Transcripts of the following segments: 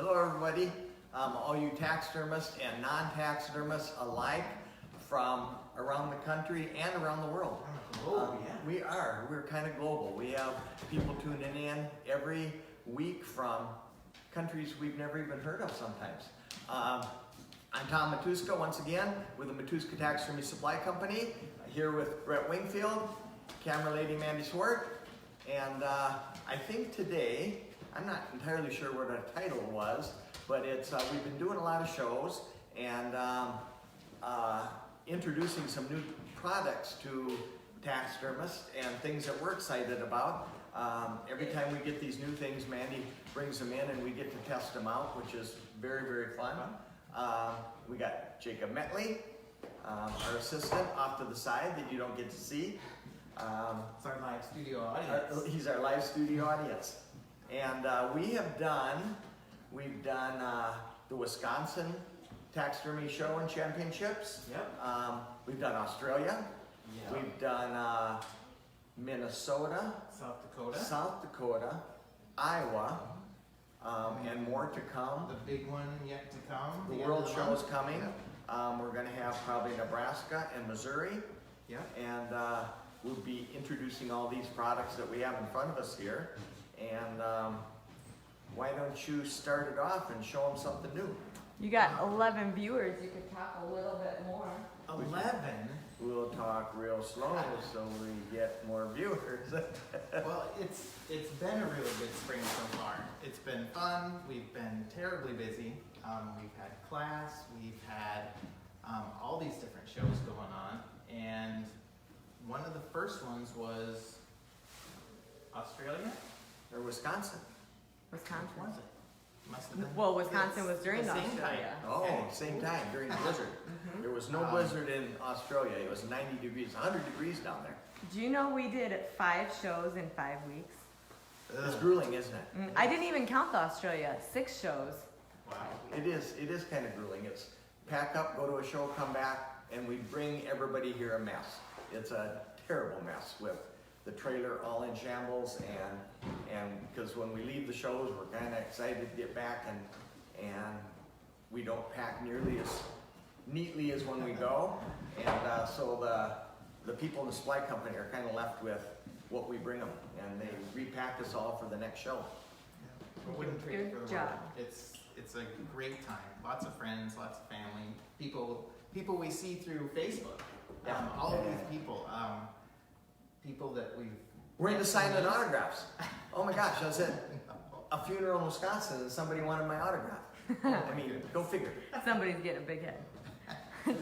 Hello everybody, all you taxidermists and non-taxidermists alike from around the country and around the world. We're kind of global. We have people tuning in every week from countries we've never even heard of sometimes. I'm Tom Matuska once again with the Matuska Taxidermy Supply Company, here with Brett Wingfield, camera lady Mandy Swart, and I think today, I'm not entirely sure what our title was, but it's we've been doing a lot of shows and introducing some new products to taxidermists and things that we're excited about. Every time we get these new things, Mandy brings them in and we get to test them out, which is very, very fun. We got Jacob Metley, our assistant, off to the side that you don't get to see. It's our live studio audience. He's our live studio audience. And we've done the Wisconsin Taxidermy Show and Championships. Yep. We've done Australia. Yep. We've done Minnesota, South Dakota, Iowa, and more to come. the big one yet to come. The World end of Show is month. coming. Yep. We're going to have probably Nebraska and Missouri. Yep. And we'll be introducing all these products that we have in front of us here. And why don't you start it off and show them something new? You got 11 viewers. You could talk a little bit more. 11. We'll talk real slow so we get more viewers. Well, it's been a really good spring so far. It's been fun. We've been terribly busy. We've had class. We've had all these different shows going on, and one of the first ones was Australia. Or Wisconsin. Wisconsin. Was it? Must have been. Well, Wisconsin was during the same Australia. time. Oh, Okay. same time during the blizzard. There was no blizzard in Australia. It was 90 degrees, 100 degrees down there. Do you know we did 5 shows in 5 weeks? It's grueling, isn't it? I didn't even count the Australia. 6 shows. Wow. It is kind of grueling. It's pack up, go to a show, come back, and we bring everybody here a mess. It's a terrible mess with the trailer all in shambles, and because when we leave the shows, we're kind of excited to get back, and we don't pack nearly as neatly as when we go, and so the people in the supply company are kind of left with what we bring them, and they repack us all for the next show. I wouldn't trade it for Good the job. world. It's a great time. Lots of friends, lots of family, people we see through Facebook. Yeah. All of these people, people that We're into signing autographs. Oh my gosh, I was at a funeral in Wisconsin and somebody wanted my autograph. I mean, go figure. Somebody's getting a big head.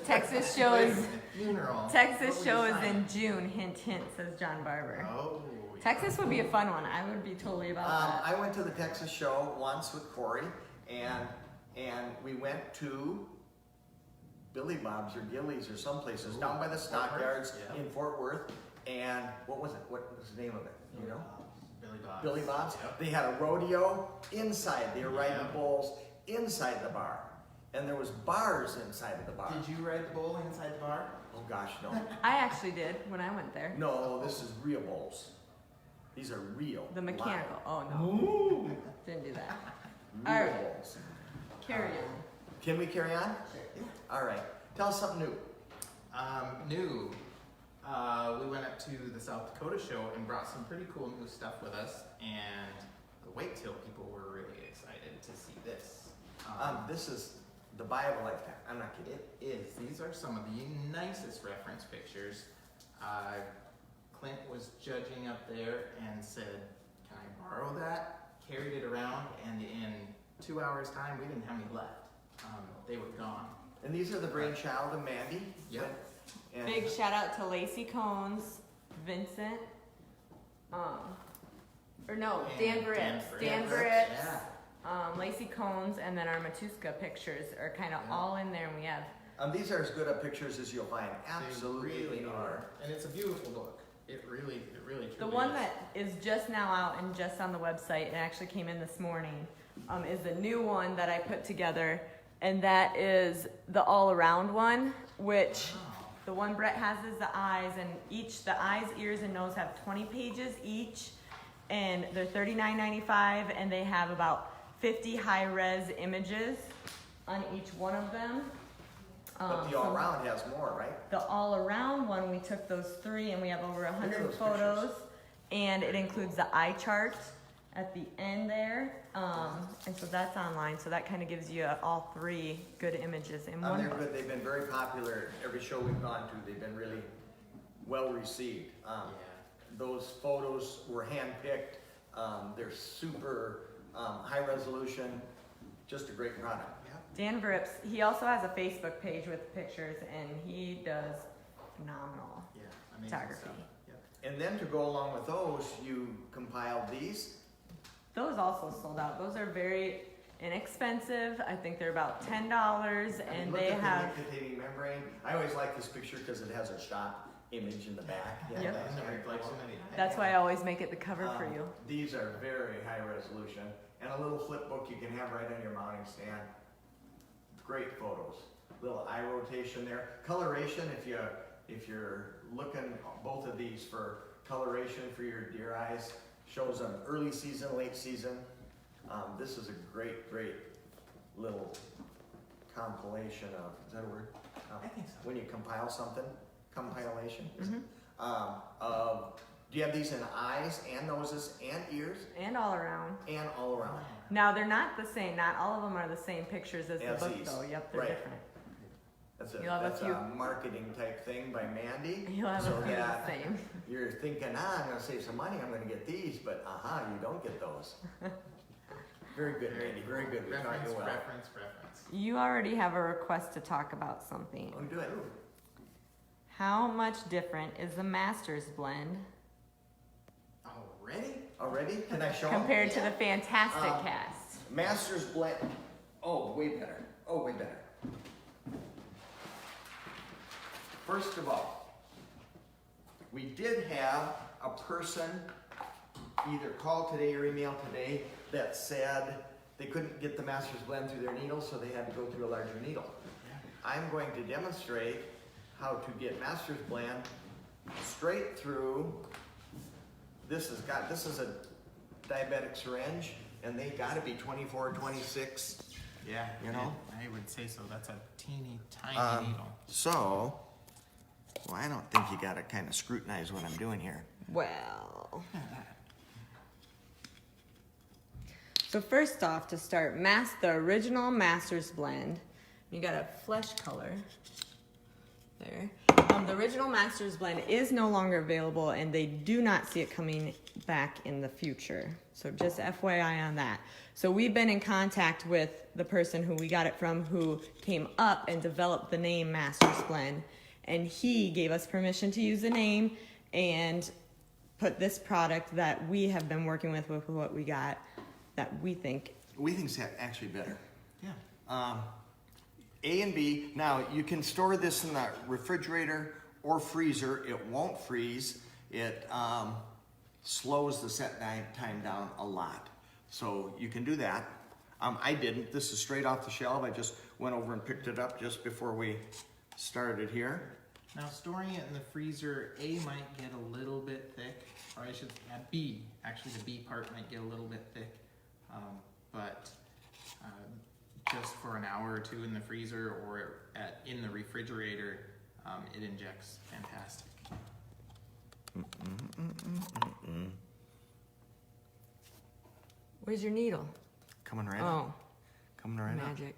Texas shows. funeral. Texas What show would you is sign? in June. Hint, hint, says John Barber. Oh. yeah. Texas would be a fun one. I would be totally about that. I went to the Texas show once with Corey, and we went to Billy Bob's or Gillies or some places down by the stockyards Yeah. in Fort Worth. And what was it? What was the name of it? You know? Billy Bob's. Billy Bob's. Yep. They had a rodeo inside. They were riding Yeah. bulls inside the bar, and there was bars inside of the bar. Did you ride the bull inside the bar? Oh gosh, no. I actually did when I went there. No, this is real bulls. These are real. The mechanical. live. Oh no, Ooh, didn't do that. real All right. bulls. Carry on. Can we carry on? Yeah. All right. Tell us something new. New. We went up to the South Dakota show and brought some pretty cool new stuff with us, and the Waketail people were really excited to see this. This is the buy of a lifetime. I'm not kidding. It is. These are some of the nicest reference pictures. Clint was judging up there and said, "Can I borrow that?" Carried it around, and in 2 hours' time, we didn't have any left. They were gone. And these are the brainchild of Mandy. Yep. And Big shout out to Lacey Cones, Vincent, or no, And Dan Britz. Dan Dan Britz, Yeah. Lacey Cones, and then our Matuska pictures are kind of Yeah. all in there, and we have. these are as good a pictures as you'll find. They Absolutely really are. And it's a beautiful book. It really truly The one is. that is just now out and just on the website, and actually came in this morning, is the new one that I put together, and that is the all-around one, which Wow. the one Brett has is the eyes, and the eyes, ears, and nose have 20 pages each, and they're $39.95, and they have about 50 high-res images on each one of them. But the all around has more, right? The all-around one, we took those 3 and we have over 100 those photos. pictures. And it includes the eye chart at the end there. And so that's online, so that kind of gives you all 3 good images in one. They're good. They've been very popular. Every show we've gone to, they've been really well received. Those photos were hand-picked. They're super high resolution. Just a great product. Dan Vrips, he also has a Facebook page with pictures, and he does phenomenal photography. Stuff. And then to go along with those, you compiled these. Those also sold out. Those are very inexpensive. I think they're about $10, and Look they at have. the nicotine membrane. I always like this picture because it has a shot image in the back. Yep. And the reflection of the That's why I always make it the cover for you. These are very high resolution, and a little flip book you can have right on your mounting stand. Great photos. Little eye rotation there. Coloration, if you're looking both of these for coloration for your deer eyes, shows them early season, late season. This is a great little compilation of, is that a word? I think so. When you compile something, compilation. Mm-hmm. Do you have these in eyes and noses and ears And all around. and all around? Now they're not the same. Not all of them are the same pictures as the As book, these. though. Yep, they're Right. different. That's You'll have a a few- marketing type thing by Mandy. You'll have so a few that the same. you're thinking, I'm going to save some money. I'm going to get these, but you don't get those. Very good, Mandy. Very good. We taught Reference, you well. reference. You already have a request to talk about something. Oh, do it. How much different is the Master's Blend Already? Can I show 'em? compared to the Fantastic Um, Cast? Master's Blend. Oh, way better. Oh, way better. First of all, we did have a person either call today or email today that said they couldn't get the Master's Blend through their needle, so they had to go through a larger needle. I'm going to demonstrate how to get Master's Blend straight through. This is a diabetic syringe, and they got to be 24, 26. Yeah, You know? I would say so. That's a teeny tiny needle. So, I don't think you got to kind of scrutinize what I'm doing here. Well. So first off, to start, the original Master's Blend, you got a flesh color there. The original Master's Blend is no longer available, and they do not see it coming back in the future. So just FYI on that. So we've been in contact with the person who we got it from, who came up and developed the name Master's Blend, and he gave us permission to use the name and put this product that we have been working with what we got, that we think. We think it's actually better. Yeah. A and B. Now, you can store this in the refrigerator or freezer. It won't freeze. It slows the set time down a lot. So you can do that. I didn't. This is straight off the shelf. I just went over and picked it up just before we started here. Now, storing it in the freezer, A might get a little bit thick, or I should add B. Actually, the B part might get a little bit thick, but just for an hour or two in the freezer or in the refrigerator, it injects fantastic. Where's your needle? Coming right up. Oh, Coming right up. magic.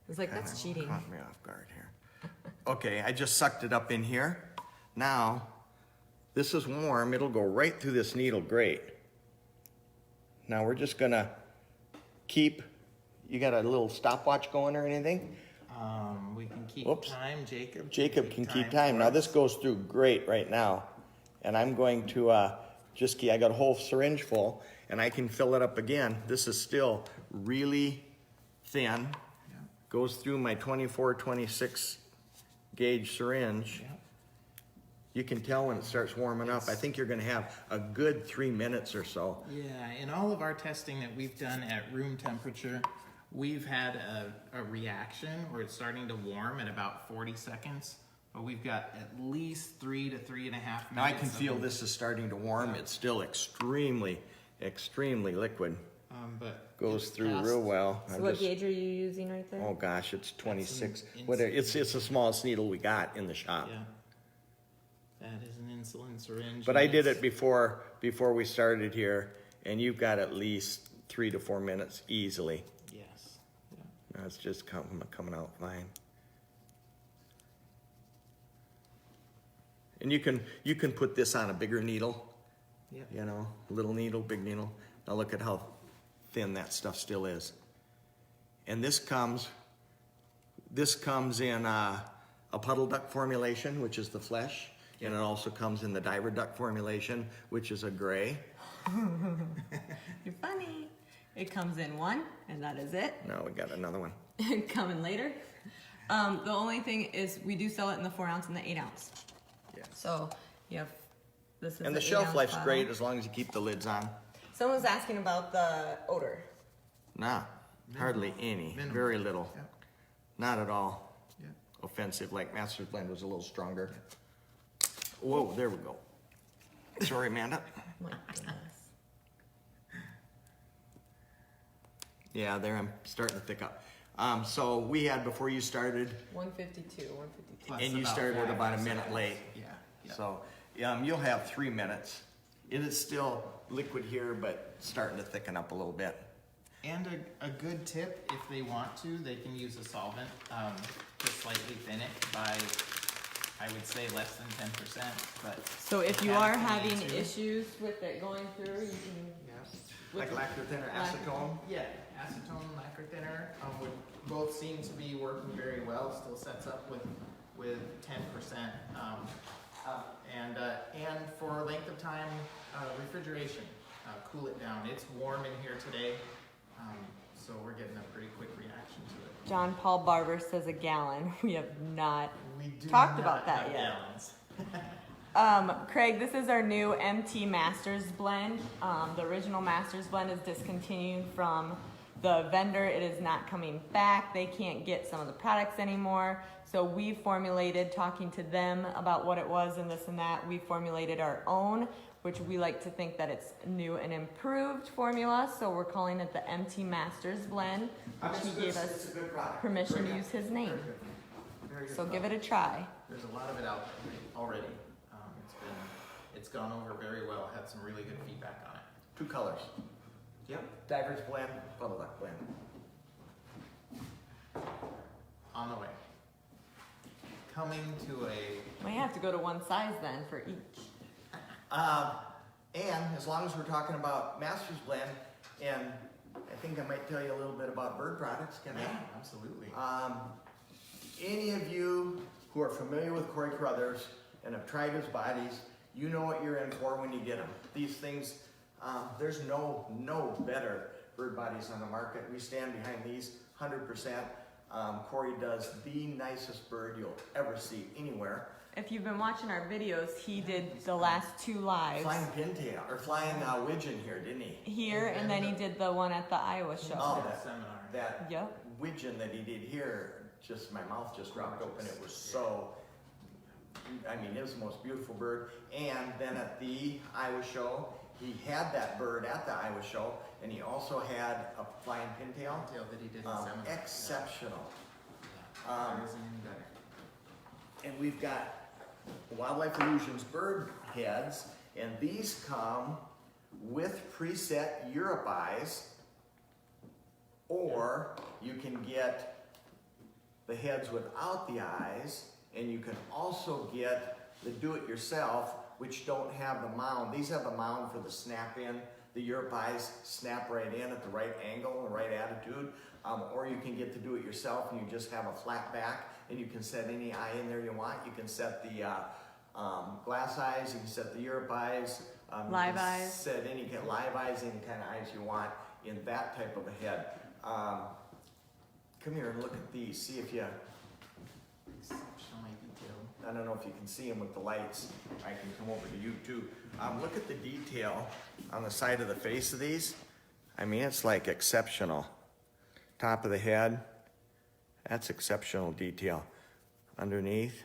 It's like, that's Kinda cheating. Caught me off guard here. Okay, I just sucked it up in here. Now, this is warm. It'll go right through this needle great. Now we're just gonna keep, you got a little stopwatch going or anything? We can keep Whoops. time, Jacob. Jacob can keep time. Now for this us. goes through great right now. And I'm going to I got a whole syringe full and I can fill it up again. This is still really thin. Yeah. Goes through my 24, 26 gauge syringe. Yeah. You can tell when it starts warming up. I think you're gonna have a good 3 minutes or so. Yeah, in all of our testing that we've done at room temperature, we've had a reaction where it's starting to warm at about 40 seconds, but we've got at least 3 to 3.5 minutes. Now I can feel this is starting to warm. It's still extremely, extremely liquid. but Goes it through passed. real well. So I'm what just- gauge are you using right there? Oh gosh, it's 26. an What? It's the smallest needle we got in the shop. Yeah. That is an insulin syringe. But and I did it's- it before we started here, and you've got at least 3 to 4 minutes easily. Yes. Yeah. That's just coming out fine. And you can put this on a bigger needle. Yeah. You know, little needle, big needle. Now look at how thin that stuff still is. And this comes in a puddle duck formulation, which is the flesh, and it also comes in the diver duck formulation, which is a gray. You're funny. It comes in one, and that is it. No, we got another one. Coming later. The only thing is we do sell it in the 4 ounce and the 8 ounce. Yeah. So you have this is And the an shelf 8 ounce life's bottle. great as long as you keep the lids on. Someone was asking about the odor. Nah, hardly any. Minimal. Very little. Yeah. Not at all Yeah. offensive. Like Master's Blend was a little stronger. Whoa, there we go. Sorry, Amanda. My goodness. Yeah, there I'm starting to thick up. So we had before you started, 152, 152. Plus and you about started 5 about a seconds. minute late. Yeah. Yeah. So you'll have 3 minutes. It is still liquid here, but starting to thicken up a little bit. And a good tip, if they want to, they can use a solvent to slightly thin it by, I would say, less than 10%. But So if you Yeah, are if you having need to. issues with it going through, you can. Like lacquer thinner, acetone. Yeah, acetone, lacquer thinner, would both seem to be working very well. Still sets up with 10%. And for length of time, refrigeration, cool it down. It's warm in here today, so we're getting a pretty quick reaction to it. John Paul Barber says a gallon. We have not. We do Talked not about that have yet. gallons. Craig, this is our new MT Masters blend. The original Masters blend is discontinued from the vendor. It is not coming back. They can't get some of the products anymore. So we formulated, talking to them about what it was and this and that, we formulated our own, which we like to think that it's new and improved formula. So we're calling it the MT Masters blend, which he gave us It's a good product. permission Very to good. use his name. Very good. Very good So give product. it a try. There's a lot of it out there already. It's gone over very well. Had some really good feedback on it. 2 colors. Yep. Divers blend, puddle duck blend. On the way. Coming to a Might have to go to one size then for each. And as long as we're talking about Master's Blend, and I think I might tell you a little bit about bird products, can I? absolutely. Any of you who are familiar with Corey Carruthers and have tried his bodies, you know what you're in for when you get them. These things, there's no better bird bodies on the market. We stand behind these 100%. Corey does the nicest bird you'll ever see anywhere. If you've been watching our videos, he did the last 2 lives Flying pintail, or flying widgeon here, didn't he? here, and then he did the one at the Iowa show. Oh, That seminar. That Yep. widgeon that he did here, just my mouth just dropped open. It was so, I mean, it was the most beautiful bird. And then at the Iowa show, he had that bird at the Iowa show, and he also had a flying pintail. Detail that he did in seminar. Exceptional. Yeah. There isn't any better. And we've got Wildlife Illusions bird heads, and these come with preset Europe eyes, or you can get the heads without the eyes, and you can also get the do-it-yourself, which don't have the mound. These have the mound for the snap in. The Europe eyes snap right in at the right angle and the right attitude. Or you can get to do it yourself and you just have a flat back and you can set any eye in there you want. You can set the glass eyes, you can set the Europe eyes. You Live can eyes. Set any kind of live eyes, any kind of eyes you want in that type of a head. Come here and look at these. See if you, Exceptionally detailed. I don't know if you can see them with the lights. I can come over to you too. Look at the detail on the side of the face of these. I mean, it's like exceptional. Top of the head, that's exceptional detail. Underneath,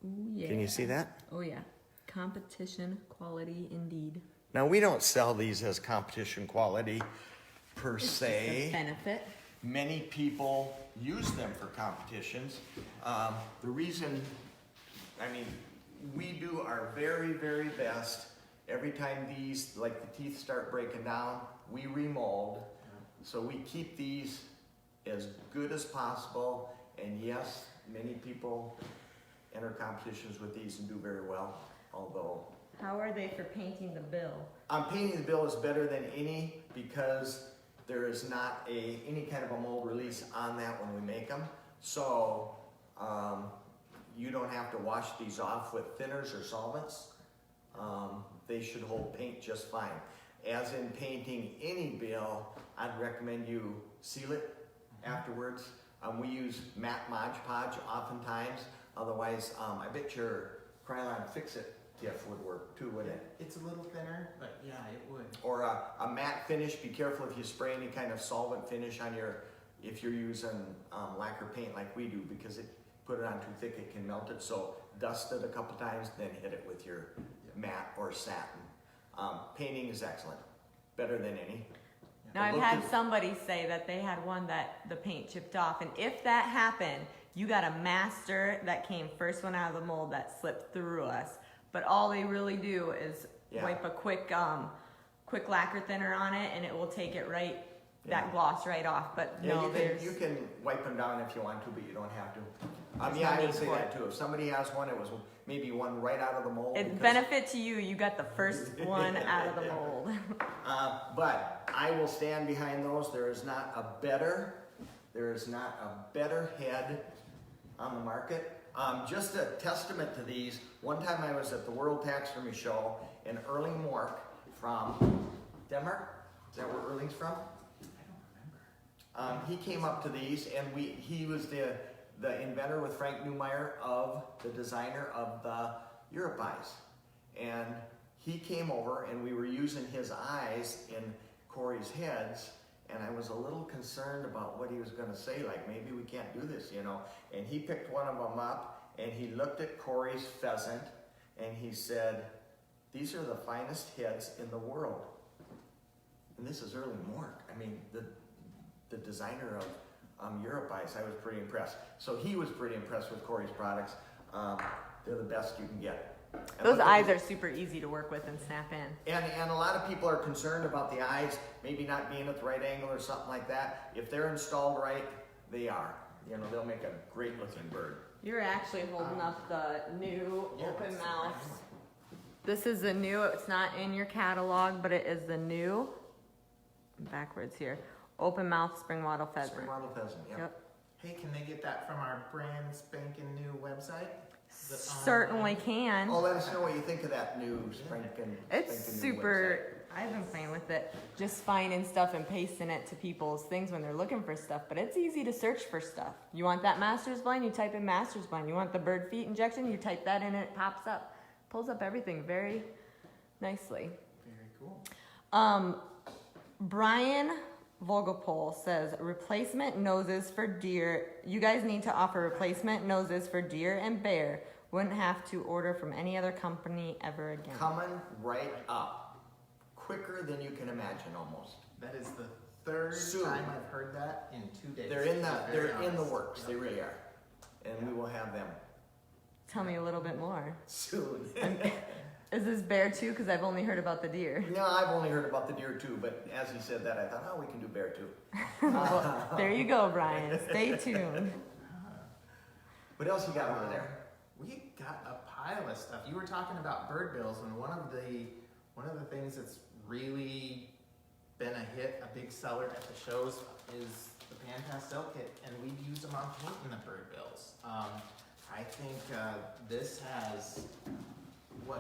Ooh, yeah. can you see that? Oh yeah. Competition quality indeed. Now, we don't sell these as competition quality per It's just se. a benefit. Many people use them for competitions. The reason, I mean, we do our very, very best. Every time these, like the teeth start breaking down, we remold. So we keep these as good as possible. And yes, many people enter competitions with these and do very well, although. How are they for painting the bill? Painting the bill is better than any because there is not any kind of a mold release on that when we make them. So you don't have to wash these off with thinners or solvents. They should hold paint just fine. As in painting any bill, I'd recommend you seal it afterwards. We use matte Mod Podge oftentimes. Otherwise, I bet your Krylon Fix-It TIF would work too, wouldn't it? It's a little thinner, but yeah, it would. Or a matte finish. Be careful if you spray any kind of solvent finish on your, if you're using lacquer paint like we do, because put it on too thick, it can melt it. So dust it a couple times, then hit it with your matte or satin. Painting is excellent, better than any. Now, I've had somebody say that they had one that the paint chipped off, and if that happened, you got a master that came first one out of the mold that slipped through us. But all they really do is wipe a quick lacquer thinner on it, and it will take it that gloss right off. But you can wipe them down if you want to, but you don't have to. I would say that too. If somebody has one, it was maybe one right out of the mold. It's benefit to you. You got the first one out of the mold. But I will stand behind those. There is not a better head on the market. Just a testament to these. One time I was at the World Taxidermy Show, and Erling Mork from Denmark. Is that where Erling's from? I don't remember. He came up to these, and he was the inventor with Frank Neumeyer of the designer of the Europe eyes. And he came over, and we were using his eyes in Corey's heads, and I was a little concerned about what he was going to say, like maybe we can't do this, you know. And he picked one of them up, and he looked at Corey's pheasant, and he said, "These are the finest heads in the world." And this is Erling Mork. I mean, the designer of Europe Ice. I was pretty impressed. So he was pretty impressed with Corey's products. They're the best you can get. And Those eyes are super easy to work with and snap in. And a lot of people are concerned about the eyes maybe not being at the right angle or something like that. If they're installed right, they are. You know, they'll make a great looking bird. You're actually holding up the new open mouth. This is the new, it's not in your catalog, but it is the new, backwards here, open mouth spring wattle pheasant. Spring wattle pheasant, Yep. Hey, can they get that from our brand spanking new website? Certainly can. Oh, let us know what you think of that new spanking It's new super, I've been playing with it, just finding stuff and pasting it to people's things when they're looking for stuff, but it's easy to search for stuff. You want that master's blind, you type in master's blind. You want the bird feet injection, you type that in and it pops up. Pulls up everything very nicely. Very cool. Brian Vogelpol says, replacement noses for deer. You guys need to offer replacement noses for deer and bear. Wouldn't have to order from any other company ever again. Coming right up. Quicker than you can imagine almost. That is the third Soon. time I've heard that in 2 days. They're in the honest. works. Yep. They really are. And we will have them Tell me a little bit more. soon. Is this bear too? Because I've only heard about the deer. No, I've only heard about the deer too, but as he said that, I thought, oh, we can do bear too. Well, there you go, Brian. Stay tuned. What else you got over there? We got a pile of stuff. You were talking about bird bills, and one of the things that's really been a hit, a big seller at the shows, is the pan pastel kit, and we've used them on painting the bird bills. I think this has,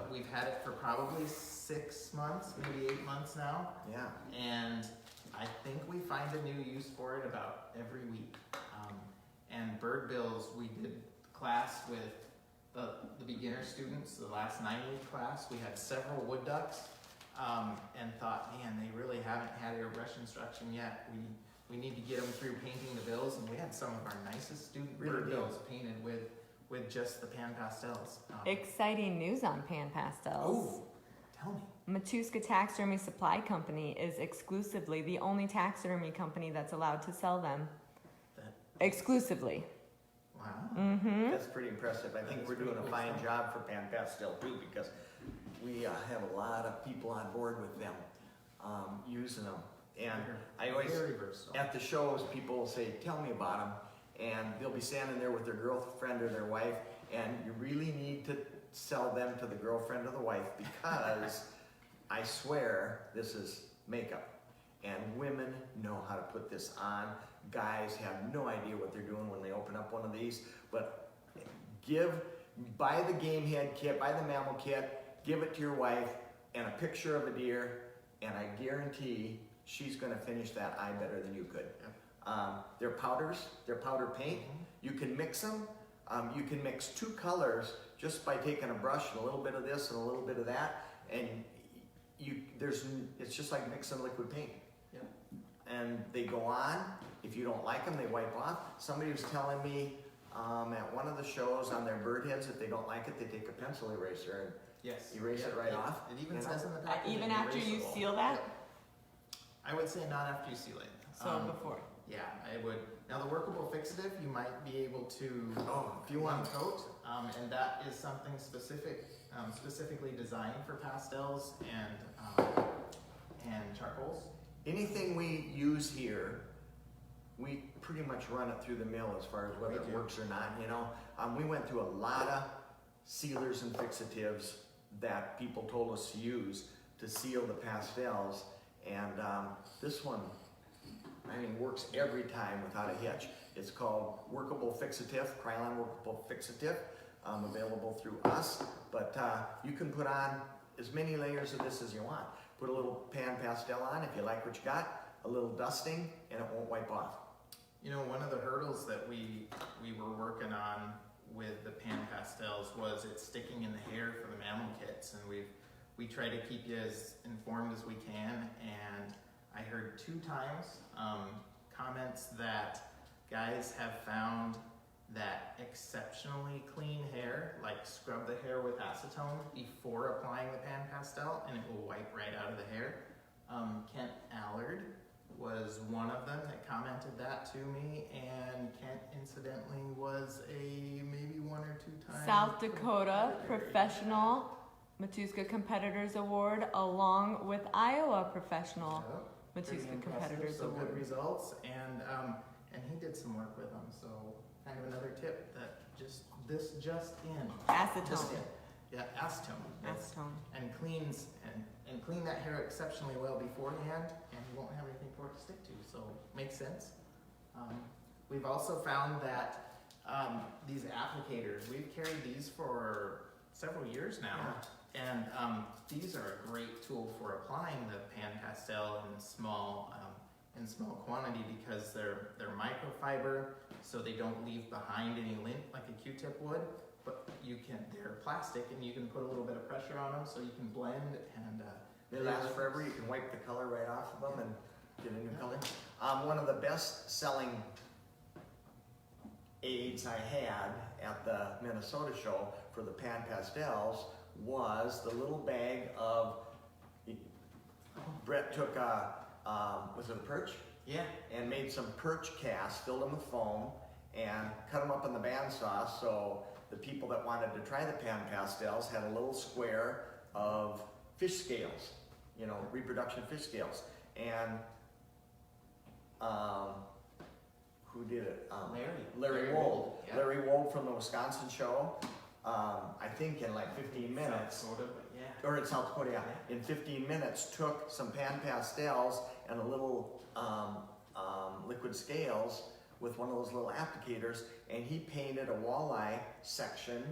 we've had it for probably 6 months, maybe 8 months now. Yeah. And I think we find a new use for it about every week. And bird bills, we did class with the beginner students, the last 9-week class. We had several wood ducks, and thought, man, they really haven't had airbrush instruction yet. We need to get them through painting the bills, and we had some of our nicest student bird bills painted with just the pan pastels. Exciting news on pan pastels. Oh, tell me. Matuska Taxidermy Supply Company is exclusively the only taxidermy company that's allowed to sell them. Exclusively. Wow. Mm-hmm. That's pretty impressive. I think we're doing a fine job for Pan Pastel too, because we have a lot of people on board with them using them. And I always, Very versatile. at the shows, people will say, tell me about them. And they'll be standing there with their girlfriend or their wife, and you really need to sell them to the girlfriend or the wife, because I swear this is makeup. And women know how to put this on. Guys have no idea what they're doing when they open up one of these. But buy the game head kit, buy the mammal kit, give it to your wife, and a picture of a deer, and I guarantee she's gonna finish that eye better than you could. They're powders, they're powder paint. You can mix them. You can mix two colors just by taking a brush and a little bit of this and a little bit of that, and it's just like mixing liquid paint. Yep. And they go on. If you don't like them, they wipe off. Somebody was telling me at one of the shows on their bird heads, if they don't like it, they take a pencil eraser and Yes. erase it right off. It even you know? says in the package. Even after you erasable. seal that? I would say not after you seal it. So before. Yeah, I would. Now the workable fixative, you might be able to Oh, if you want. coat, and that is something specifically designed for pastels and charcoals. Anything we use here, we pretty much run it through the mill as far as whether it We do. works or not, you know. We went through a lot of sealers and fixatives that people told us to use to seal the pastels, and this one, I mean, works every time without a hitch. It's called Workable Fixative, Krylon Workable Fixative, available through us, but you can put on as many layers of this as you want. Put a little pan pastel on if you like what you got, a little dusting, and it won't wipe off. You know, one of the hurdles that we were working on with the pan pastels was it's sticking in the hair for the mammal kits, and we try to keep you as informed as we can. And I heard 2 times comments that guys have found that exceptionally clean hair, like scrub the hair with acetone before applying the pan pastel, and it will wipe right out of the hair. Kent Allard was one of them that commented that to me, and Kent incidentally was a maybe 1 or 2 times South Dakota Professional Matuska Competitors Award, along with Iowa Professional Pretty Matuska impressive, Competitors so Award. good results, and he did some work with them. So kind of another tip that just in. Acetone. Just in. Yeah, acetone. Yes. Acetone. And cleans and clean that hair exceptionally well beforehand, and you won't have anything for it to stick to. So makes sense. We've also found that these applicators, we've carried these for several years now, and these are a great tool for applying the pan pastel in small quantity, because they're microfiber, so they don't leave behind any lint like a Q-tip would. But they're plastic, and you can put a little bit of pressure on them, so you can blend and. They last forever. You can wipe the color right off of them and get a new color. One of the best-selling aids I had at the Minnesota show for the pan pastels was the little bag of. Brett took was it a perch? Yeah. And made some perch casts, filled them with foam, and cut them up in the bandsaw. So the people that wanted to try the pan pastels had a little square of fish scales, you know, reproduction fish scales. And who did it? Larry Wold. Yeah. Larry Wold from the Wisconsin show. I think in like 15 minutes. South Dakota, but yeah. Or in South Dakota, yeah. In 15 minutes, took some pan pastels and a little liquid scales with one of those little applicators, and he painted a walleye section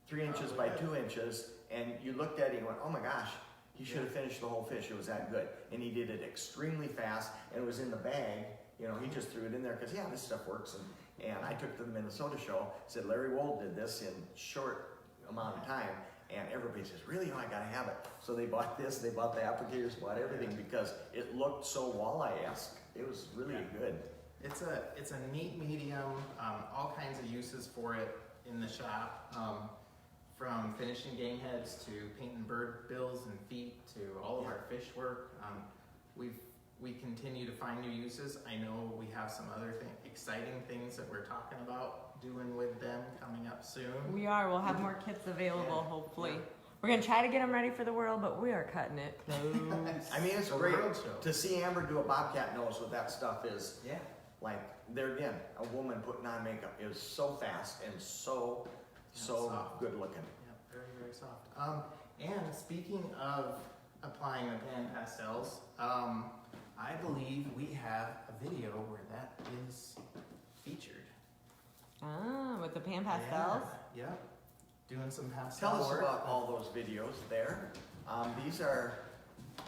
3 inches by 2 inches, and you looked at it and went, oh my gosh, he should have finished the whole fish. It was that good. And he did it extremely fast, and it was in the bag. You know, he just threw it in there because, yeah, this stuff works. And I took to the Minnesota show, said Larry Wold did this in short amount of time, and everybody says, really? Oh, I gotta have it. So they bought this, they bought the applicators, bought everything, because it looked so walleye-esque. It was really good. It's a neat medium, all kinds of uses for it in the shop. from finishing gang heads to painting bird bills and feet to all of our fish work. We continue to find new uses. I know we have some other exciting things that we're talking about doing with them coming up soon. We are. We'll have more kits available, Yeah. hopefully. Yeah. We're going to try to get them ready for the world, but we are cutting it close. I mean, it's So great road show. to see Amber do a Bobcat nose what that stuff is. Yeah. Like, there again, a woman putting on makeup is so fast and so soft. good looking. Yeah, very, very soft. And speaking of applying the pan pastels, I believe we have a video where that is featured. Ah, with the pan pastels? Yeah. Yep. Doing some pastel Tell us work. about all those videos there. These are,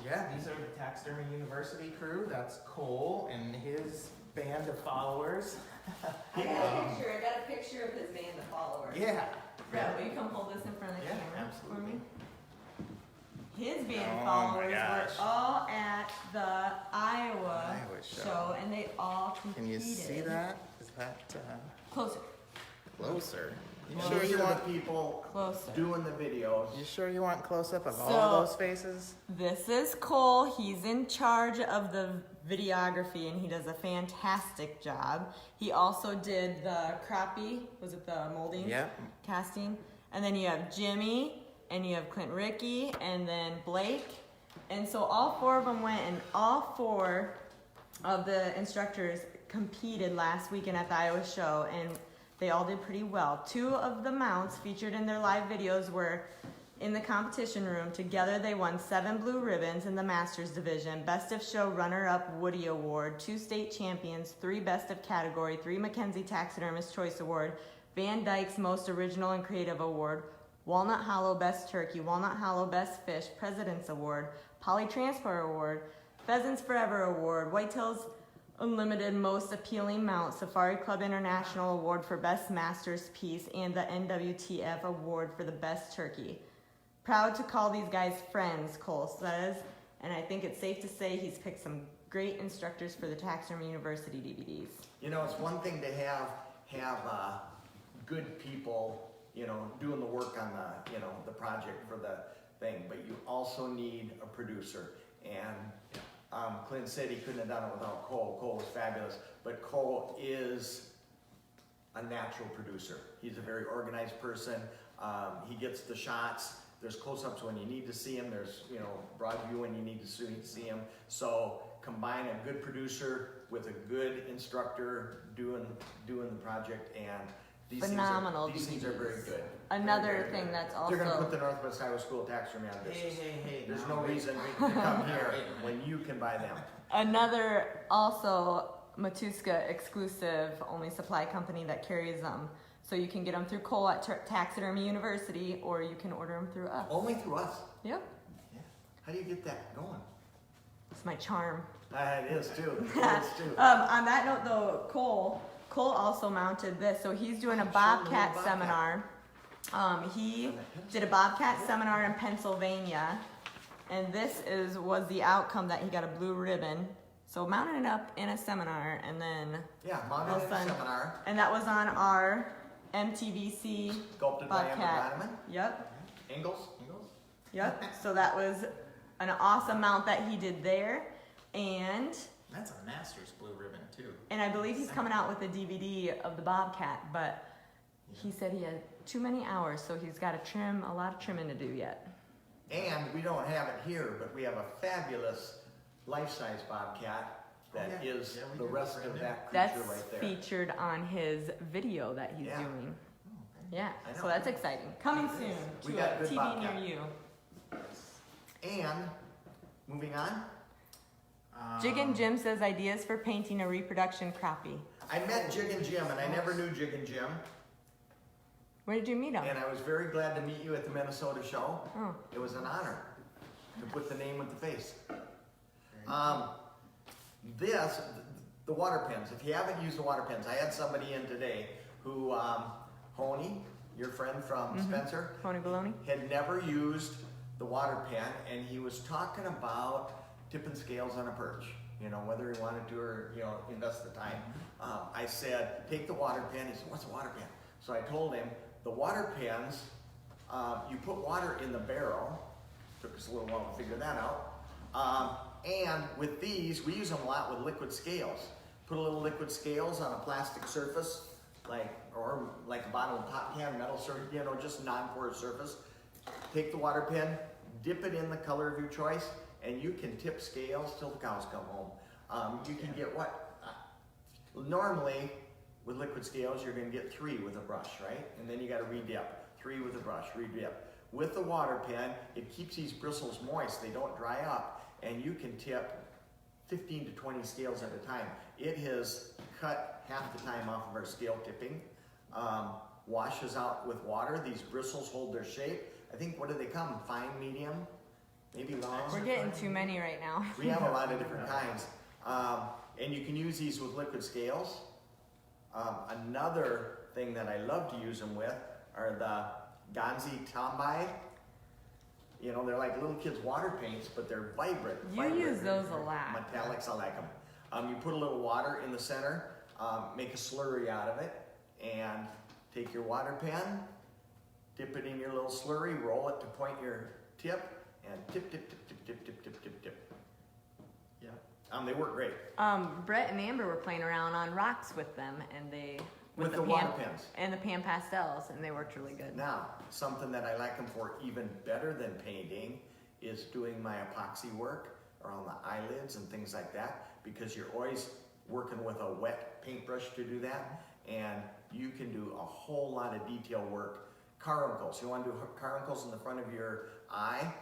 These are the Taxidermy University crew. That's Cole and his band of followers. I got a picture of his band of followers. Yeah. Brett, will you come hold this in front of the Yeah, camera absolutely. for me? His band Oh of my followers were gosh. all at the Iowa Iowa show. show, and they all competed. Can you see that? Is that Closer. closer? You Well, sure these you are want? the people Closer. doing the videos. You sure you want close up of So- all those faces? This is Cole. He's in charge of the videography, and he does a fantastic job. He also did the crappie, was it the molding? Yep. Casting. And then you have Jimmy, and you have Clint Rickey, and then Blake. And so all four of them went, and all four of the instructors competed last weekend at the Iowa show, and they all did pretty well. Two of the mounts featured in their live videos were in the competition room. Together they won 7 blue ribbons in the Masters division, Best of Show runner-up Woody Award, 2 state champions, 3 Best of Category, 3 Mackenzie Taxidermist Choice Award, Van Dyke's Most Original and Creative Award, Walnut Hollow Best Turkey, Walnut Hollow Best Fish, President's Award, Poly Transport Award, Pheasants Forever Award, Whitetails Unlimited Most Appealing Mount, Safari Club International Award for Best Masters Piece, and the NWTF Award for the Best Turkey. Proud to call these guys friends, Cole says, and I think it's safe to say he's picked some great instructors for the Taxidermy University DVDs. You know, it's one thing to have good people, you know, doing the work on the, you know, the project for the thing, but you also need a producer. And Clint said he couldn't have done it without Cole. Cole was fabulous, but Cole is a natural producer. He's a very organized person. He gets the shots. There's close-ups when you need to see him. There's, you know, broad view when you need to see him. So combine a good producer with a good instructor doing the project, and these Phenomenal things are very DVDs. good. Another Very, very thing good. that's They're gonna also- put the Northwest Iowa School Taxidermy on this. Hey. There's now no wait. reason to come here when you can buy them. Another also Matuska exclusive, only supply company that carries them. So you can get them through Cole at Taxidermy University, or you can order them through us. Only through us. Yep, How do you get that going? it's my charm. It is too. It is too. On that note, though, Cole also mounted this. So he's doing a Bobcat Bobcat. seminar. He did a Bobcat seminar in Pennsylvania, and this was the outcome that he got a blue ribbon. So mounted it up in a seminar, and then Yeah, mounted in a Fun. seminar, and that was on our MTVC sculpted by Amber Bobcat. Donovan. Yep, Ingalls. yep. So that was an awesome mount that he did there, and That's a master's blue ribbon too. I believe he's coming out with a DVD of the Bobcat, but he said he had too many hours, so he's got a lot of trimming to do yet. And we don't have it here, but we have a fabulous life-size Bobcat that Oh, yeah. is Yeah, we the do. rest Right of there. that creature That's right there. featured on his video that he's Yeah. doing. Oh, Yeah, I so know. that's exciting. Coming soon We to got a good TV Bobcat. near you. And moving on, Jig and Jim says ideas for painting a reproduction crappie. I met Jig and Jim, and I never knew Jig and Jim, Where did you meet him? and I was very glad to meet you at the Minnesota show. Oh, It was an honor to put the name with the face. The water pens. If you haven't used the water pens, I had somebody in today who, Honey, your friend from Spencer, Pony Baloney? had never used the water pen, and he was talking about tipping scales on a perch. You know, whether he wanted to or, you know, invest the time. I said, take the water pen. He said, what's a water pen? So I told him, the water pens You put water in the barrel. Took us a little while to figure that out. And with these, we use them a lot with liquid scales. Put a little liquid scales on a plastic surface, or like a bottle of pop can, metal surface, just non-porous surface. Take the water pen, dip it in the color of your choice, and you can tip scales till the cows come home. You can get normally with liquid scales, you're gonna get 3 with a brush, right? And then you gotta redip, 3 with a brush, redip. With the water pen, it keeps these bristles moist, they don't dry up, and you can tip 15 to 20 scales at a time. It has cut half the time off of our scale tipping. Washes out with water, these bristles hold their shape. I think, what do they come, fine, medium, maybe long? We're getting too many right now. We have a lot of different kinds. And you can use these with liquid scales. Another thing that I love to use them with are the Ganzi Tambai. They're like little kids' water paints, but they're vibrant. You use those a lot. Metallics, I like them. You put a little water in the center, make a slurry out of it, and take your water pen, dip it in your little slurry, roll it to point your tip, and tip, tip, tip, tip, tip, tip, tip, tip, tip. Yeah. They work great. Brett and Amber were playing around on rocks with them, and with the water pens and the pan pastels, and they worked really good. Now, something that I like them for even better than painting is doing my epoxy work around the eyelids and things like that, because you're always working with a wet paintbrush to do that, and you can do a whole lot of detail work. Caruncles, you want to do caruncles in the front of your eye,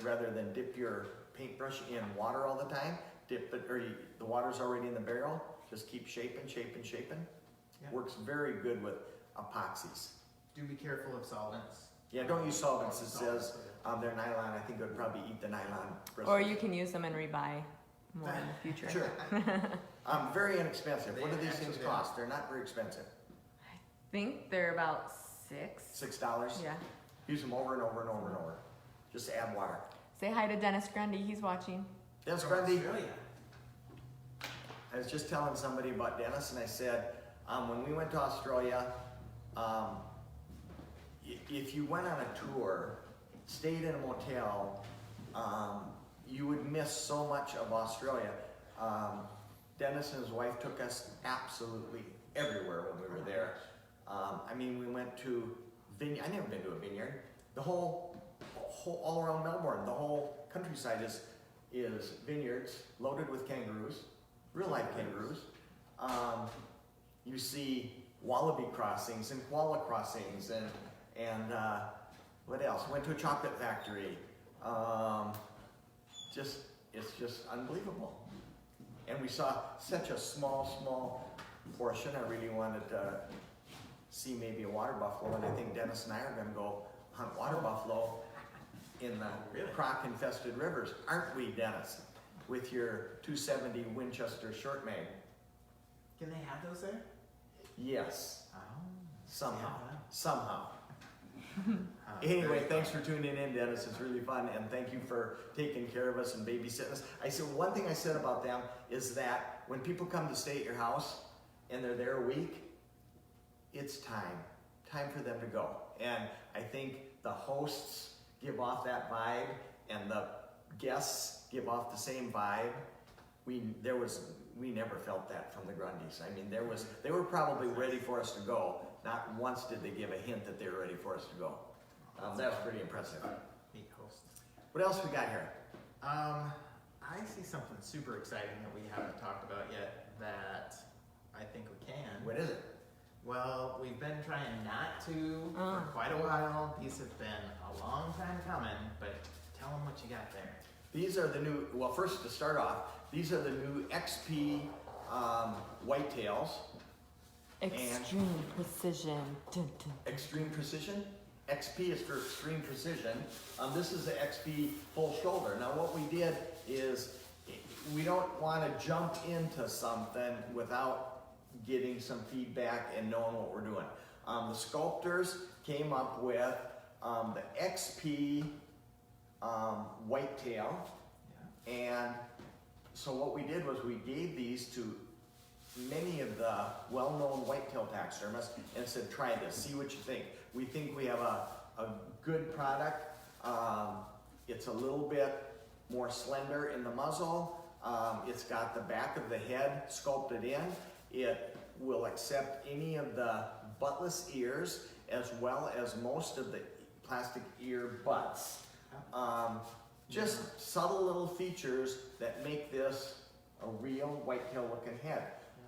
rather than dip your paintbrush in water all the time, the water's already in the barrel, just keep shaping. Yeah. Works very good with epoxies. Do be careful of solvents. Yeah, don't use solvents. It says they're nylon. I think it would probably eat the nylon bristles. Or you can use them and rebuy more in the future. Sure. Very inexpensive. What do these things cost? They're not very expensive. I think they're about $6. $6? Yeah. Use them over and over and over and over. Just add water. Say hi to Dennis Grundy. He's watching. Dennis Grundy. I was just telling somebody about Dennis, and I said, when we went to Australia, if you went on a tour, stayed in a motel, you would miss so much of Australia. Dennis and his wife took us absolutely everywhere when we were there. We went to vineyard. I never been to a vineyard. The whole all around Melbourne, the whole countryside is vineyards loaded with kangaroos, real life kangaroos. You see wallaby crossings and koala crossings and what else? Went to a chocolate factory. It's just unbelievable. And we saw such a small portion. I really wanted to see maybe a water buffalo, and I think Dennis and I are going to go hunt water buffalo in the croc-infested rivers. Aren't we, Dennis? With your 270 Winchester short mag. Can they have those there? Yes. Oh. Somehow. Anyway, thanks for tuning in, Dennis. It's really fun, and thank you for taking care of us and babysitting us. One thing I said about them is that when people come to stay at your house and they're there a week, it's time for them to go. And I think the hosts give off that vibe, and the guests give off the same vibe. We never felt that from the Grundys. They were probably ready for us to go. Not once did they give a hint that they were ready for us to go. That was pretty impressive. Meet hosts. What else we got here? I see something super exciting that we haven't talked about yet that I think we can. What is it? Well, we've been trying not to for quite a while. These have been a long time coming, but tell them what you got there. These are the new, well, first to start off, these are the new XP whitetails. Extreme precision. Dun, dun. Extreme precision? XP is for extreme precision. This is the XP full shoulder. Now what we did is, we don't want to jump into something without getting some feedback and knowing what we're doing. The sculptors came up with the XP whitetail, and so what we did was we gave these to many of the well-known whitetail taxidermists and said, try this, see what you think. We think we have a good product. It's a little bit more slender in the muzzle. It's got the back of the head sculpted in. It will accept any of the buttless ears as well as most of the plastic ear butts. Just subtle little features that make this a real whitetail looking head.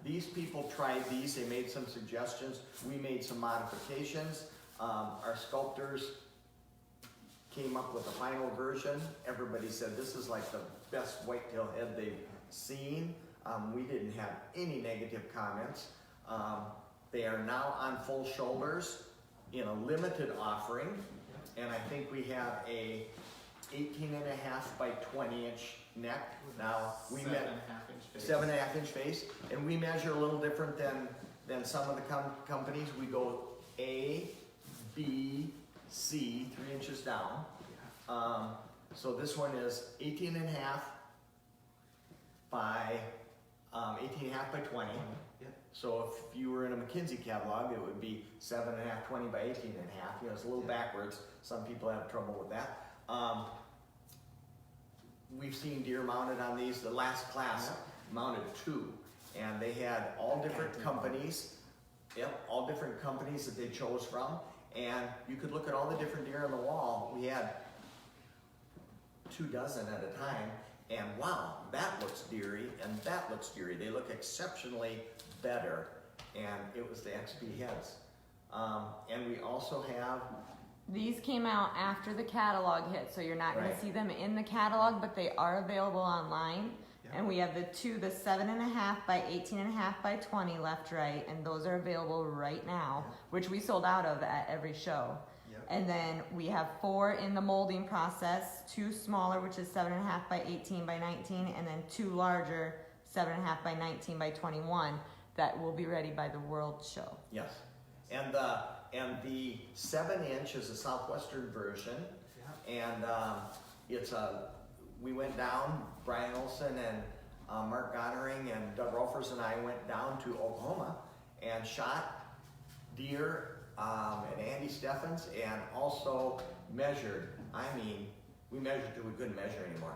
These people tried these, they made some suggestions, we made some modifications. Our sculptors came up with a final version. Everybody said this is like the best whitetail head they've seen. We didn't have any negative comments. They are now on full shoulders in a limited offering, and I think we have a 18.5 by 20 inch neck. Now we 7.5 inch face. 7.5 inch face, and we measure a little different than some of the companies. We go A, B, C, 3 inches down. So this one is 18.5 by 18.5 by 20. Yep. So if you were in a McKinsey catalog, it would be 7.5, 20 by 18.5. You know, it's a little backwards. Some people have trouble with that. We've seen deer mounted on these. The last class mounted 2, and they had all different companies. Yep, all different companies that they chose from, and you could look at all the different deer on the wall. We had 24 at a time, and wow, that looks deery, and that looks deery. They look exceptionally better, and it was the XP heads. And we also have These came out after the catalog hit, so you're not going Right. to see them in the catalog, but they are available online. Yeah. And we have the 7.5 by 18.5 by 20 left, right, and those are available right now, which we sold out of at every show. Yep. And then we have 4 in the molding process, 2 smaller, which is 7.5 by 18 by 19, and then 2 larger, 7.5 by 19 by 21, that will be ready by the World Show. yes, and the 7 inch is a southwestern version. And we went down, Brian Olson and Mark Goddering and Doug Rolfers and I went down to Oklahoma and shot deer and Andy Steffens, and also measured. I mean, we measured till we couldn't measure anymore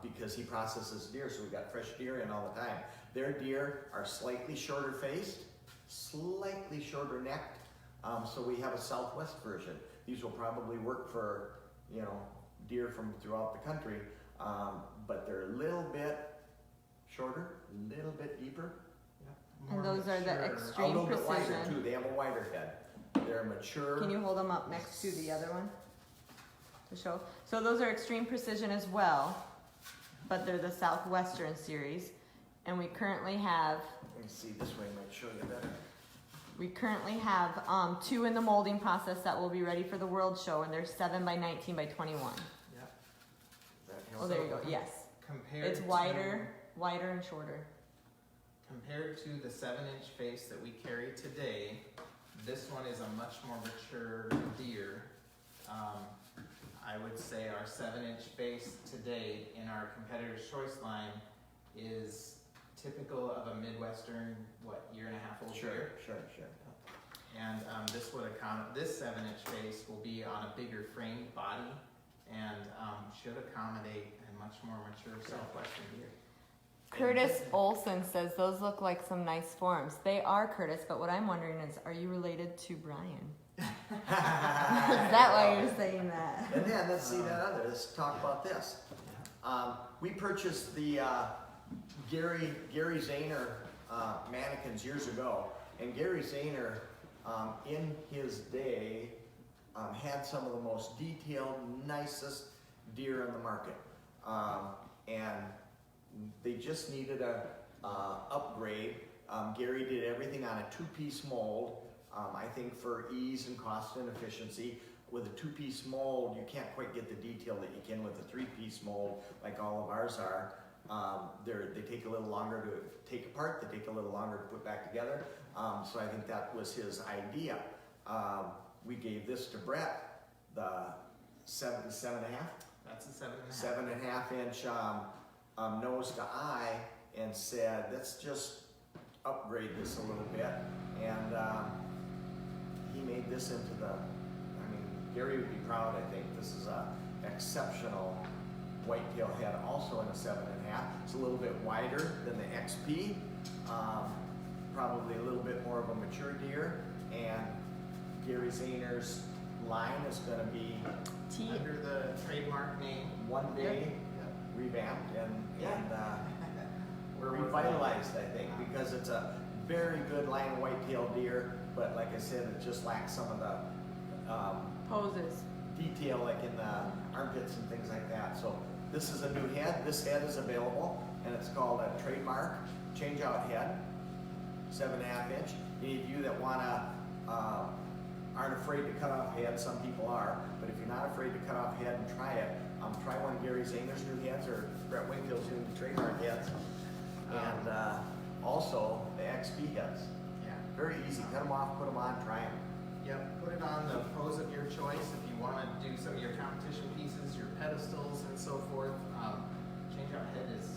because he processes deer, so we got fresh deer in all the time. Their deer are slightly shorter faced, slightly shorter necked. So we have a Southwest version. These will probably work for, you know, deer from throughout the country, but they're a little bit shorter, a little bit deeper. And those are the mature. A extreme little bit wider precision. too. They have a wider head. They're mature. Can you hold them up next to the other one to show? So those are extreme precision as well, but they're the Southwestern series. And we currently have Let me see, this way might show you better. 2 in the molding process that will be ready for the World Show, and they're 7 by 19 by 21. Yep. That Oh, helps. there you go. Yes, Compared it's wider and shorter. Compared to the 7 inch face that we carry today, this one is a much more mature deer. I would say our 7 inch face today in our competitor's choice line is typical of a Midwestern, year and a half old deer. Sure. And this 7 inch face will be on a bigger framed body and should accommodate a much more mature Southwestern deer. Curtis Olson says those look like some nice forms. They are, Curtis, but what I'm wondering is, are you related to Brian? Is that why you're saying that? And then let's see that other. Let's talk about this. We purchased the Gary Zahner mannequins years ago, and Gary Zahner, in his day, had some of the most detailed, nicest deer on the market, and they just needed a upgrade. Gary did everything on a 2-piece mold. I think for ease and cost and efficiency. With a 2-piece mold, you can't quite get the detail that you can with a 3-piece mold, like all of ours are. They take a little longer to take apart. They take a little longer to put back together. So I think that was his idea. We gave this to Brett, the 7.5. That's a 7.5. 7.5 inch nose to eye, and said, let's just upgrade this a little bit. And he made this into Gary would be proud, I think. This is a exceptional whitetail head, also in a 7.5. It's a little bit wider than the XP, probably a little bit more of a mature deer, and Gary Zahner's line is going to be Under the trademark name. one day revamped and revitalized, I think, because it's a very good line of whitetail deer, but like I said, it just lacks some of the Poses. detail like in the armpits and things like that. So this is a new head. This head is available, and it's called a trademark change-out head, 7.5 inch. Any of you that aren't afraid to cut off heads, some people are, but if you're not afraid to cut off head and try it, try one of Gary Zahner's new heads or Brett Wingfield's new trademark heads, and also the XP heads. Yeah. Very easy. Cut them off, put them on, try them. Yep, put it on the pose of your choice if you want to do some of your competition pieces, your pedestals and so forth. Change out head is a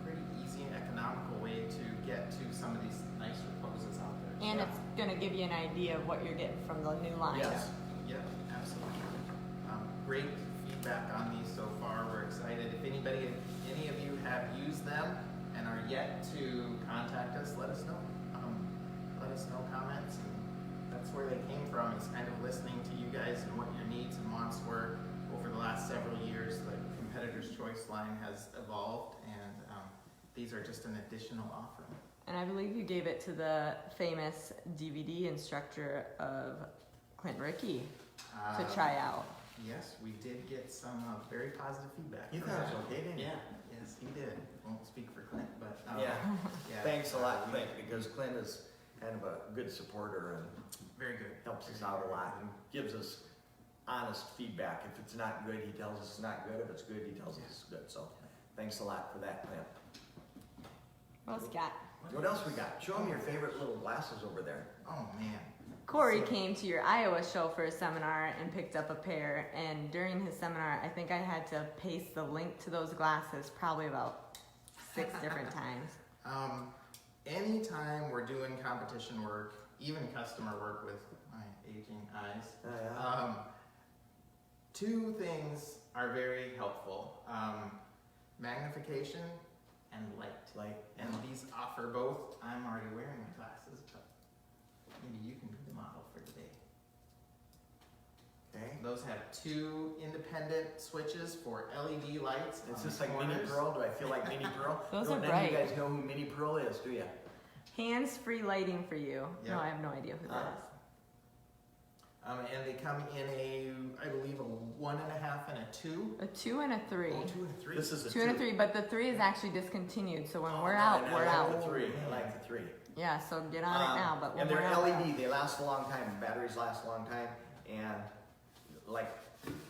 pretty easy and economical way to get to some of these nicer poses out there. And it's gonna give you an idea of what you're getting from the new line. Yes. Yep, absolutely. Great feedback on these so far. We're excited. If any of you have used them and are yet to contact us, let us know. Let us know comments. And that's where they came from, is kind of listening to you guys and what your needs and wants were over the last several years. The Competitor's Choice line has evolved, and these are just an additional offering. And I believe you gave it to the famous DVD instructor of Clint Rickey to try out. Yes, we did get some very positive feedback. You from thought it that. was okay, didn't you? Yeah, yes, he did. Won't speak for Clint, but Yeah. yeah. Thanks a lot, Clint, because Clint is kind of a good supporter and Very good. helps us out a lot and gives us honest feedback. If it's not good, he tells us it's not good. If it's good, he tells us it's good. So thanks a lot for that, Clint. Well, Scott. What else we got? Show them your favorite little glasses over there. Oh man. Corey came to your Iowa show for a seminar and picked up a pair, and during his seminar, I think I had to paste the link to those glasses probably about 6 different times. Anytime we're doing competition work, even customer work with my aging eyes, 2 things are very helpful. Magnification and light. And these offer both. I'm already wearing my glasses, but maybe you can be the model for today. Okay. Those have 2 independent switches for LED lights. Is on this the like Mini corners. Pearl? Do I feel like Mini Pearl? Those No, are none bright. of you guys know who Mini Pearl is, do you? Hands-free lighting for you. Yeah. No, I have no idea who that is. And they come in I believe a 1.5 and a 2. A 2 and a 3. Oh, 2 and a 3. This is a 2 and a 3, but the 3 is actually discontinued, so when we're Oh, out, and we're I out. like the 3. I like the 3. Yeah, so get on it now, but when and we're they're out, we're LED. out. They last a long time. Batteries last a long time. And like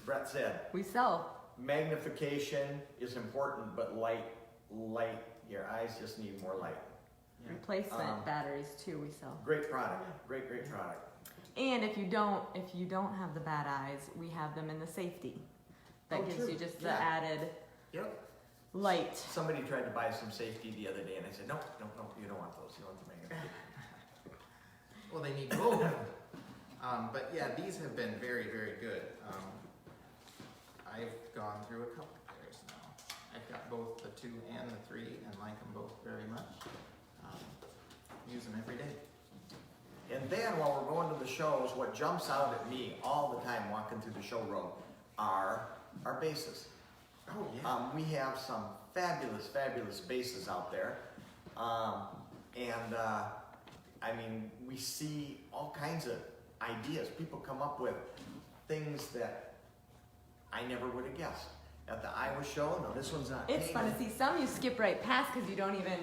Brett said, We sell. magnification is important, but light, your eyes just need more light. Yeah. Replacement batteries too, we sell. Great product. Great product. And if you don't have the bad eyes, we have them in the safety. That Oh, gives true. you just the Yeah. added Yep. light. Somebody tried to buy some safety the other day, and I said, no, you don't want those. You want the magnification. Well, they need both. But yeah, these have been very, very good. I've gone through a couple pairs now. I've got both the 2 and the 3 and like them both very much. Use them every day. And then while we're going to the shows, what jumps out at me all the time walking through the showroom are our bases. Oh yeah. We have some fabulous bases out there. I mean, we see all kinds of ideas. People come up with things that I never would have guessed. At the Iowa show, no, this one's not It's fun to painted. see some you skip right past because you don't even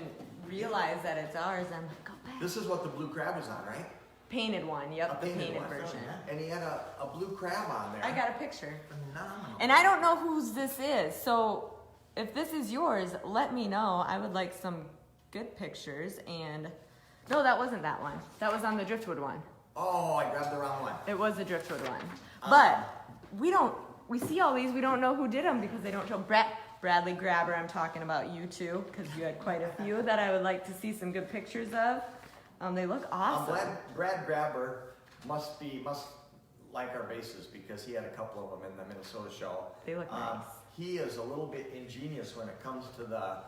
realize that it's ours. I'm like, go back. This is what the blue crab is on, right? Painted one, yep, A the painted painted one. version. And he had a blue crab on there. I got a picture. Phenomenal. And I don't know whose this is, so if this is yours, let me know. I would like some good pictures. And no, that wasn't that one. That was on the Driftwood one. Oh, I grabbed the wrong one. It was the Driftwood one. But we see all these, we don't know who did them because they don't show. Bradley Grabber, I'm talking about you too, because you had quite a few that I would like to see some good pictures of. They look awesome. Brad Grabber must like our bases because he had a couple of them in the Minnesota show. They look nice. He is a little bit ingenious when it comes to the,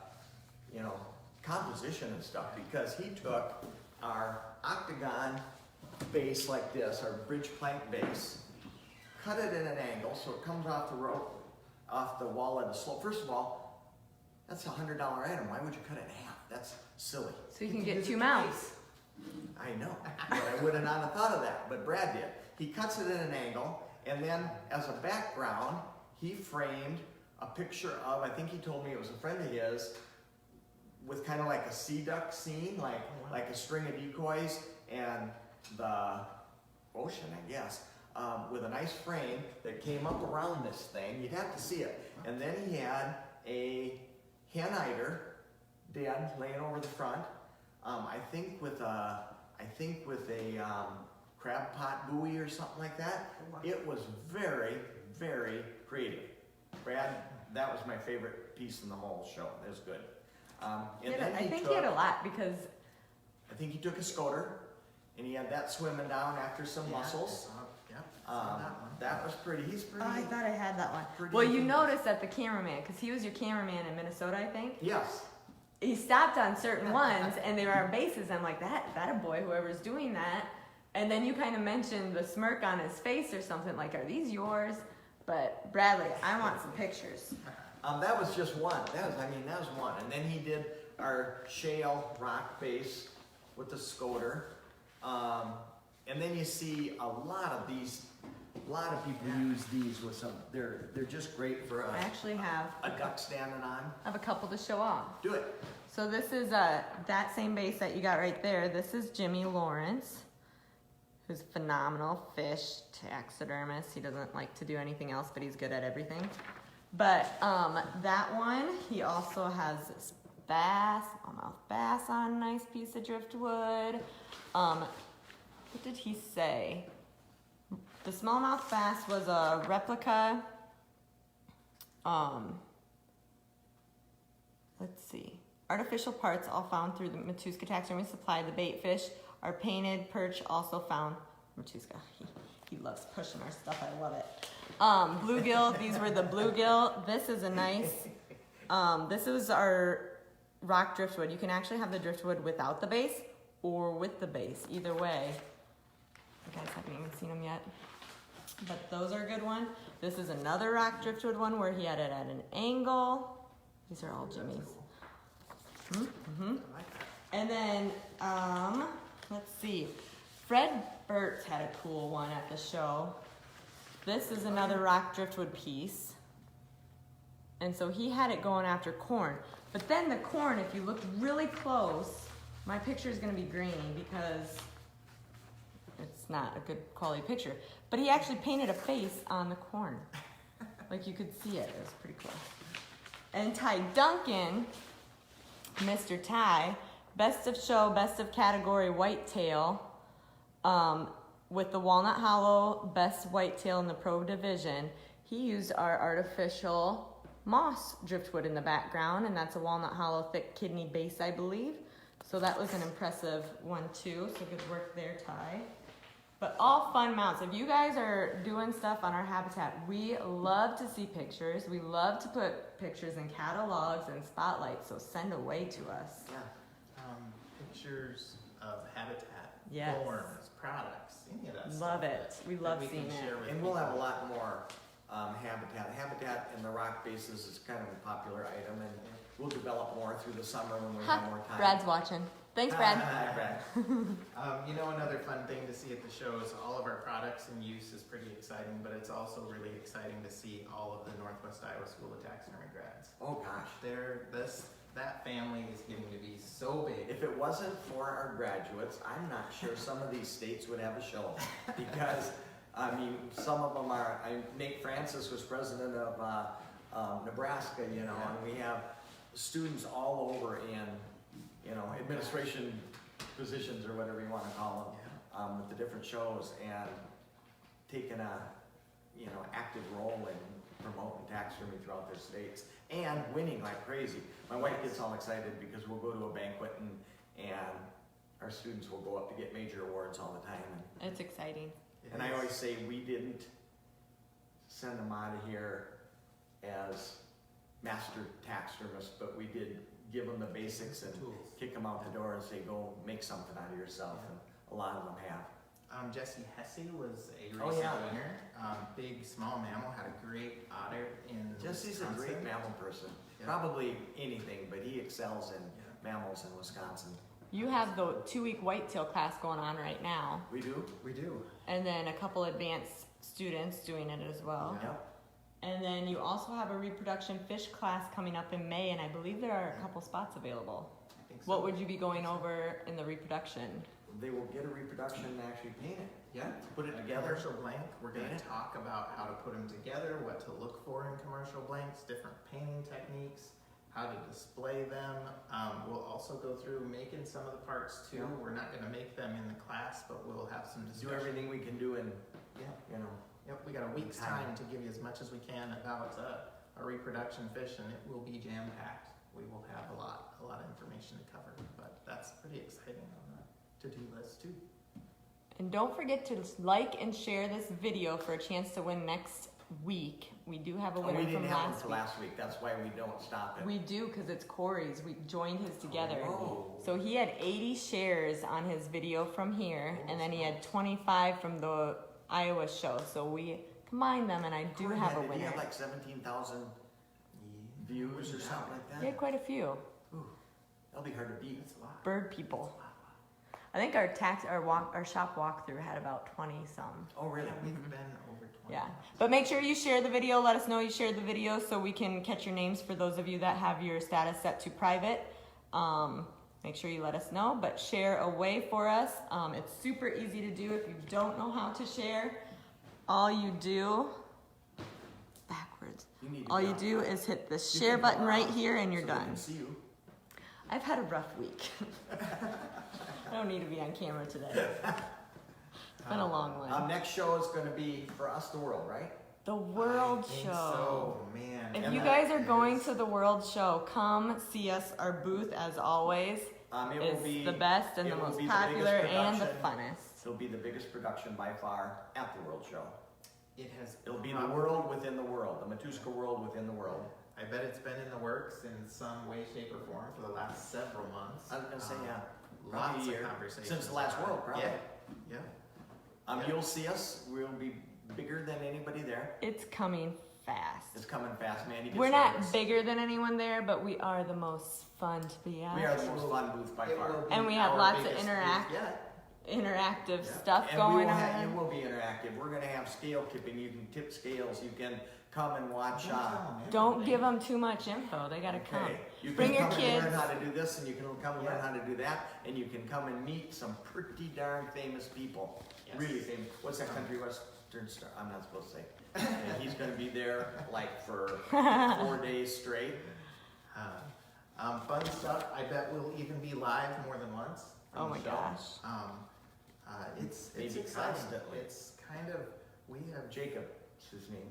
composition and stuff because he took our octagon base like this, our bridge plank base, cut it in an angle so it comes off the rope, off the wall at a slope. First of all, that's a $100 item. Why would you cut it in half? That's silly. So you can get 2 mounts. I know, but I would have not have thought of that, but Brad did. He cuts it in an angle, and then as a background, he framed a picture of, I think he told me it was a friend of his, with kind of like a sea duck scene, like a string of decoys, and the ocean, I guess, with a nice frame that came up around this thing. You'd have to see it. And then he had a hen eider dead laying over the front. I think with a crab pot buoy or something like that. It was very, very creative. Brad, that was my favorite piece in the whole show. It was good. And then I think he had a lot because I think he took a scoter and he had that swimming down after some mussels. That was pretty. He's pretty. oh, I thought I had that one. Pretty Well, you ingenious. noticed that the cameraman, because he was your cameraman in Minnesota, I think. Yes. He stopped on certain ones, and they were our bases. I'm like, that a boy, whoever's doing that. And then you kind of mentioned the smirk on his face or something. Like, are these yours? But Bradley, I want some pictures. That was just one. That was one. And then he did our shale rock base with the scoter. And then you see a lot of people use these with some. They're just great for I actually have a duck standing on. I have a couple to show off. Do it. So this is that same base that you got right there. This is Jimmy Lawrence, who's a phenomenal fish taxidermist. He doesn't like to do anything else, but he's good at everything. But that one, he also has this bass, smallmouth bass on a nice piece of driftwood. What did he say? The smallmouth bass was a replica. Let's see. Artificial parts all found through the Matuska Taxidermy Supply. The bait fish are painted. Perch also found. Matuska, he loves pushing our stuff. I love it. Bluegill. These were the bluegill. This is a nice. This is our rock driftwood. You can actually have the driftwood without the base or with the base. Either way. You guys haven't even seen them yet. But those are a good one. This is another rock driftwood one where he had it at an angle. These are all Jimmy's. Mm-hmm. And then, let's see. Fred Burt's had a cool one at the show. This is another rock driftwood piece. And so he had it going after corn. But then the corn, if you look really close, my picture is going to be green because it's not a good quality picture. But he actually painted a face on the corn. Like you could see it. It was pretty cool. And Ty Duncan, Mr. Ty, best of show, best of category whitetail, with the Walnut Hollow best whitetail in the pro division. He used our artificial moss driftwood in the background, and that's a Walnut Hollow thick kidney base, I believe. So that was an impressive one too. So good work there, Ty. But all fun mounts. If you guys are doing stuff on our habitat, we love to see pictures. We love to put pictures in catalogs and spotlights, so send away to us. Yeah. Pictures of habitat, Yes. forms, products, any of that stuff. Love it. We love that we seeing can it. share with And we'll have a people. lot more habitat. Habitat in the rock bases is kind of a popular item, and we'll develop more through the summer when we have more time. Brad's watching. Thanks, Brad. Hi, Brad. Another fun thing to see at the show is all of our products in use is pretty exciting, but it's also really exciting to see all of the Northwest Iowa School of Taxidermy grads. Oh gosh. That family is getting to be so big. If it wasn't for our graduates, I'm not sure some of these states would have a show. Because, some of them are, Nate Francis was president of Nebraska, and we have students all over in, administration positions or whatever you want to call them, with the different shows and taking a, active role in promoting taxidermy throughout their states and winning like crazy. My wife gets all excited because we'll go to a banquet and our students will go up to get major awards all the time. It's exciting. It And I is. always say we didn't send them out of here as master taxidermists, but we did give them the basics and Tools. kick them out the door and say, go make something out of yourself. Yeah. And a lot of them have. Jesse Hesse was a recent Oh, yeah. winner. Big small mammal, had a great otter in Jesse's a Wisconsin. great mammal person. Yeah. Probably anything, but he excels in Yeah. mammals in Wisconsin. You have the 2-week whitetail class going on right now, We do? We do. and then a couple advanced students doing it as well. Yeah. Yep. And then you also have a reproduction fish class coming up in May, and I believe there are a couple spots available. I think so. What would you be going over in the reproduction? They will get a reproduction and actually paint it. Yeah. Put it A together. commercial blank. We're going Paint to it. talk about how to put them together, what to look for in commercial blanks, different painting techniques, how to display them. We'll also go through making some of the parts too. Yeah. We're not going to make them in the class, but we'll have some Do discussion. everything we can do in, Yeah. you know, Yep, we got a week's Time. time to give you as much as we can about a reproduction fish, and it will be jam packed. We will have a lot of information to cover, but that's pretty exciting on the to-do list too. And don't forget to like and share this video for a chance to win next week. We do have a oh, winner we didn't from have one last for week. last week. That's why we don't stop it. We do, because it's Corey's. We joined his together. Oh. So he had 80 shares on his video from here, and then he had 25 from the Iowa show. So we combined them, and I do Corey have a Did he winner. have like 17,000 views or something like that? He had quite a few. Ooh, that'll be hard to beat. That's a lot. Bird people. I think our shop walkthrough had about 20 some. Oh, really? Yeah, we've been over 20. Yeah, but make sure you share the video. Let us know you shared the video so we can catch your names for those of you that have your status set to private. Make sure you let us know, but share away for us. It's super easy to do if you don't know how to share. All you do, backwards. need to All go. you do is hit the You share can go button right out here and you're so we done. can see you. I've had a rough week. I don't need to be on camera today. It's been a long one. Next show is going to be for us, the world, right? The World I think Show. So, man. If And you that guys are going to the World Show, come see us. Our booth, as always, It will is be the best and it the will most be the popular biggest and the production. funnest. It'll be the biggest production by far at the World Show. It has. It'll be the probably- world within the world, the Matuska world within the world. I bet it's been in the works in some way, shape, or form for the last several months. I was gonna say, yeah. Probably Lots a of year. conversations. Since the last about World, it. probably. Yeah. Yeah. Yeah. You'll see us. We'll be bigger than anybody there. It's coming fast. It's coming fast, man. We're not bigger than anyone there, but we are the most fun to be at. We are the most fun booth by It far. will be And we have our lots of biggest interact- booth yet. Interactive Yeah. stuff And going we will on. it will be interactive. We're gonna have scale tipping. You can tip scales. You can come and watch. Don't give them too much info. They gotta come. Okay. You Bring can your come kids. and learn how to do this, and you can come and learn Yeah. how to do that, and you can come and meet some pretty darn famous people. Yes. Really famous. What's that country western star? I'm not supposed to say. And he's gonna be there like for 4 days straight. Fun stuff. I bet we'll even be live more than once. from Oh the my show. gosh. It's Maybe exciting. constantly. It's kind of we have. Jacob is his name.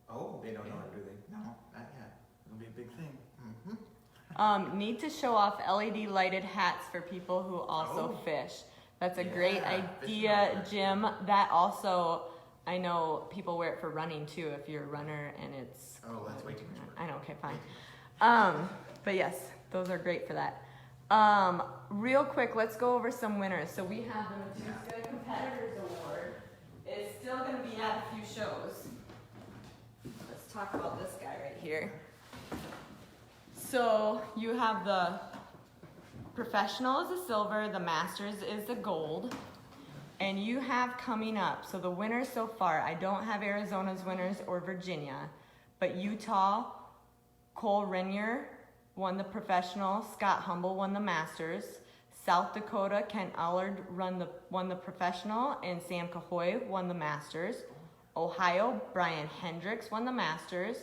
Oh, They don't yeah. know it, do they? No, not yet. It'll be a big thing. Need to show off LED lighted hats for people who also Oh. fish. That's a Yeah, great fishing idea, outfit. Jim. That also, I know people wear it for running too. If you're a runner and it's. Oh, that's way too much work. I know. Okay, fine. But yes, those are great for that. Real quick, let's go over some winners. So we have the Matuska Competitors Award. It's still going to be at a few shows. Let's talk about this guy right here. So you have the professional is the silver, the masters is the gold, and you have coming up. So the winners so far, I don't have Arizona's winners or Virginia, but Utah, Cole Renier won the professional, Scott Humble won the masters, South Dakota, Kent Allard won the professional, and Sam Cahoy won the masters. Ohio, Brian Hendricks won the masters.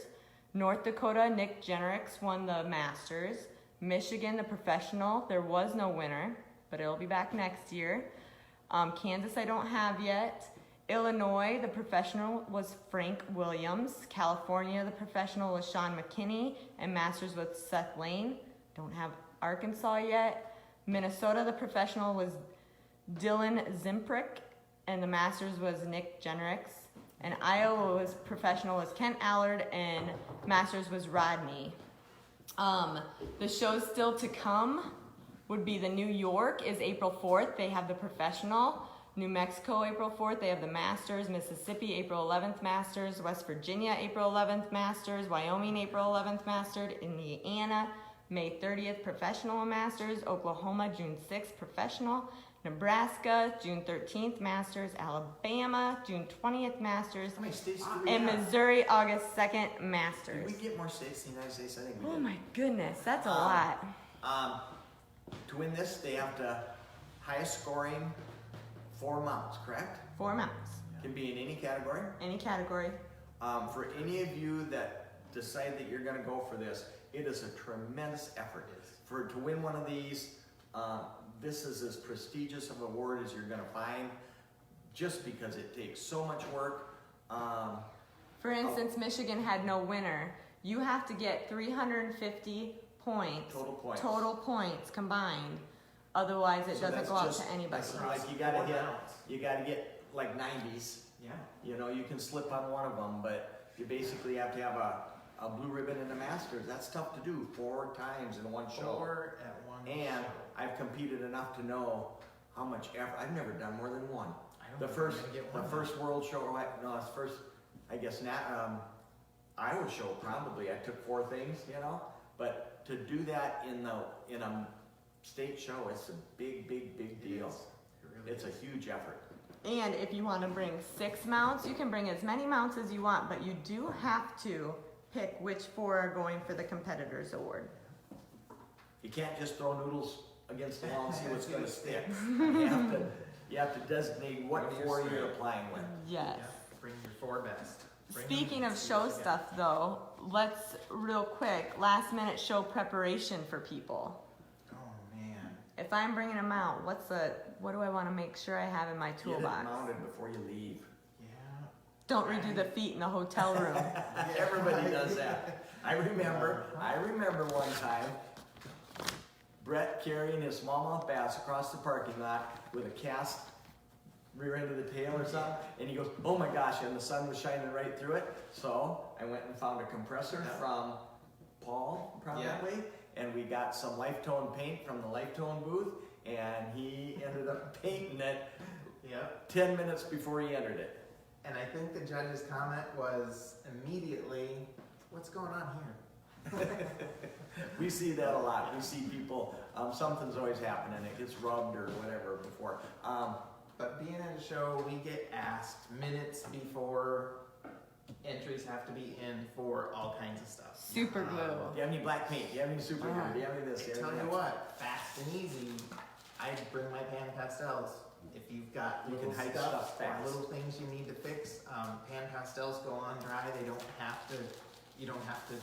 North Dakota, Nick Jenricks won the masters. Michigan, the professional, there was no winner, but it'll be back next year. Kansas, I don't have yet. Illinois, the professional was Frank Williams. California, the professional was Sean McKinney, and masters with Seth Lane. Don't have Arkansas yet. Minnesota, the professional was Dylan Zimprick, and the Masters was Nick Jenricks. And Iowa was professional was Kent Allard, and Masters was Rodney. The shows still to come would be the New York is April 4th. They have the professional. New Mexico, April 4th. They have the Masters. Mississippi, April 11th, Masters. West Virginia, April 11th, Masters. Wyoming, April 11th, Masters. Indiana, May 30th, professional Masters. Oklahoma, June 6th, professional. Nebraska, June 13th, Masters. Alabama, June 20th, Masters. How many states do we And have? Missouri, August 2nd, Did Masters. we get more states in the United States? I think we Oh did. my goodness, that's a lot. To win this, they have to highest scoring 4 mounts, correct? 4 mounts. Can be in any category. Any category. For any of you that decide that you're going to go for this, it is a tremendous effort. To win one of these, this is as prestigious of an award as you're going to find, just because it takes so much work. For instance, Michigan had no winner. You have to get 350 points. Total points. Combined. Otherwise, it So doesn't that's go out just- to anybody. that's like you gotta get like 90s. Yeah. You know, you can slip on one of them, but you basically have to have a blue ribbon in the Masters. That's tough to do 4 times in one show. 4 at one And show. I've competed enough to know how much effort. I've never done more than one. I don't The think first, I'm gonna get the one. first world show, no, it's first, I guess, Iowa show probably. I took 4 things, you know, but to do that in a state show, it's a big deal. It really It's a is. huge effort. And if you want to bring 6 mounts, you can bring as many mounts as you want, but you do have to pick which 4 are going for the competitors award. You can't just throw noodles against the wall and see what's going to stick. You have to designate what What are your 4 you're strengths? applying with. Yes. Yeah, bring your 4 best. Bring Speaking them, of see show what you got. stuff though, let's real quick, last minute show preparation for people. Oh man. If I'm bringing them out, what do I want to make sure I have in my Get it toolbox? mounted before you leave. Yeah. Don't redo the feet in the hotel room. Everybody does that. I remember one time, Brett carrying his smallmouth bass across the parking lot with a cast rear end of the tail or something, and he goes, oh my gosh, and the sun was shining right through it. So I went and found a compressor from Paul, probably, and we got some Lifetone paint from the Lifetone booth, and he ended up painting it Yep. 10 minutes before he entered it. And I think the judge's comment was immediately, what's going on here? We see that a lot. We see people, something's always happening. It gets rubbed or whatever before. But being at a show, we get asked minutes before entries have to be in for all kinds of stuff. Super glue. Do you have any black paint? Do you have any super glue? Do you have any this? Do you have Tell any you that? what, fast and easy, I bring my pan pastels. If you've got You can little hide stuff stuff or fast. little things you need to fix, pan pastels go on dry. They don't have to, you don't have to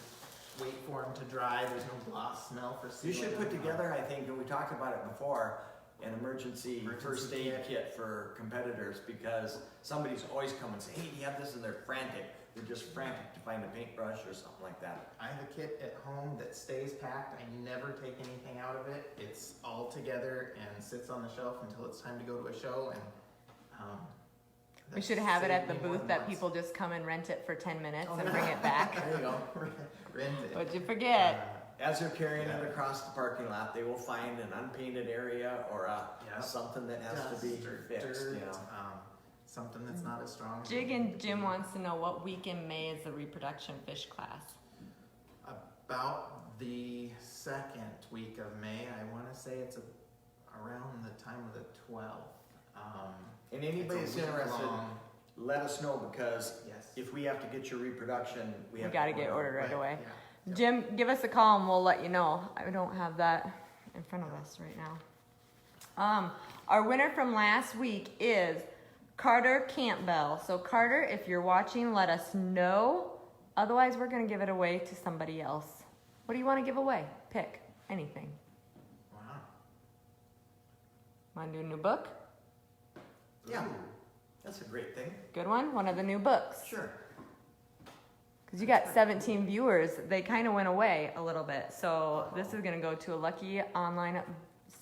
wait for them to dry. There's no gloss smell for You sealing should put them. together, I think, and we talked about it before, an emergency first aid kit. kit for competitors, because somebody's always coming and saying, hey, do you have this? And they're frantic. They're just frantic to find a paintbrush or something like that. I have a kit at home that stays packed. I never take anything out of it. It's all together and sits on the shelf until it's time to go to a show. And We that's should have it at saved the me more booth than that once. people just come and rent it for 10 minutes Oh, and yeah. bring it back. There you go. Rent it. What'd you forget? As they're carrying Yeah. it across the parking lot, they will find an unpainted area or Yeah. something that has to be Dust or fixed, dirt, you know. something that's not as strong. as Jig it and needs to Jim be. wants to know what week in May is the reproduction fish class. About the second week of May. I want to say it's around the time of the 12th. And anybody it's that's a week interested, long. let us know, because Yes. if we have to get your reproduction, we We have gotta to get ordered right away. Yeah. Jim, give us a call and we'll let you know. I don't have that in front of us right now. Our winner from last week is Carter Campbell. So Carter, if you're watching, let us know. Otherwise, we're gonna give it away to somebody else. What do you want to give away? Pick anything. Wow. Want to do a new book? Yeah. Ooh. That's a great thing. Good one. One of the new books. Sure. Because you got 17 viewers, they kind of went away a little bit. So this is gonna go to a lucky online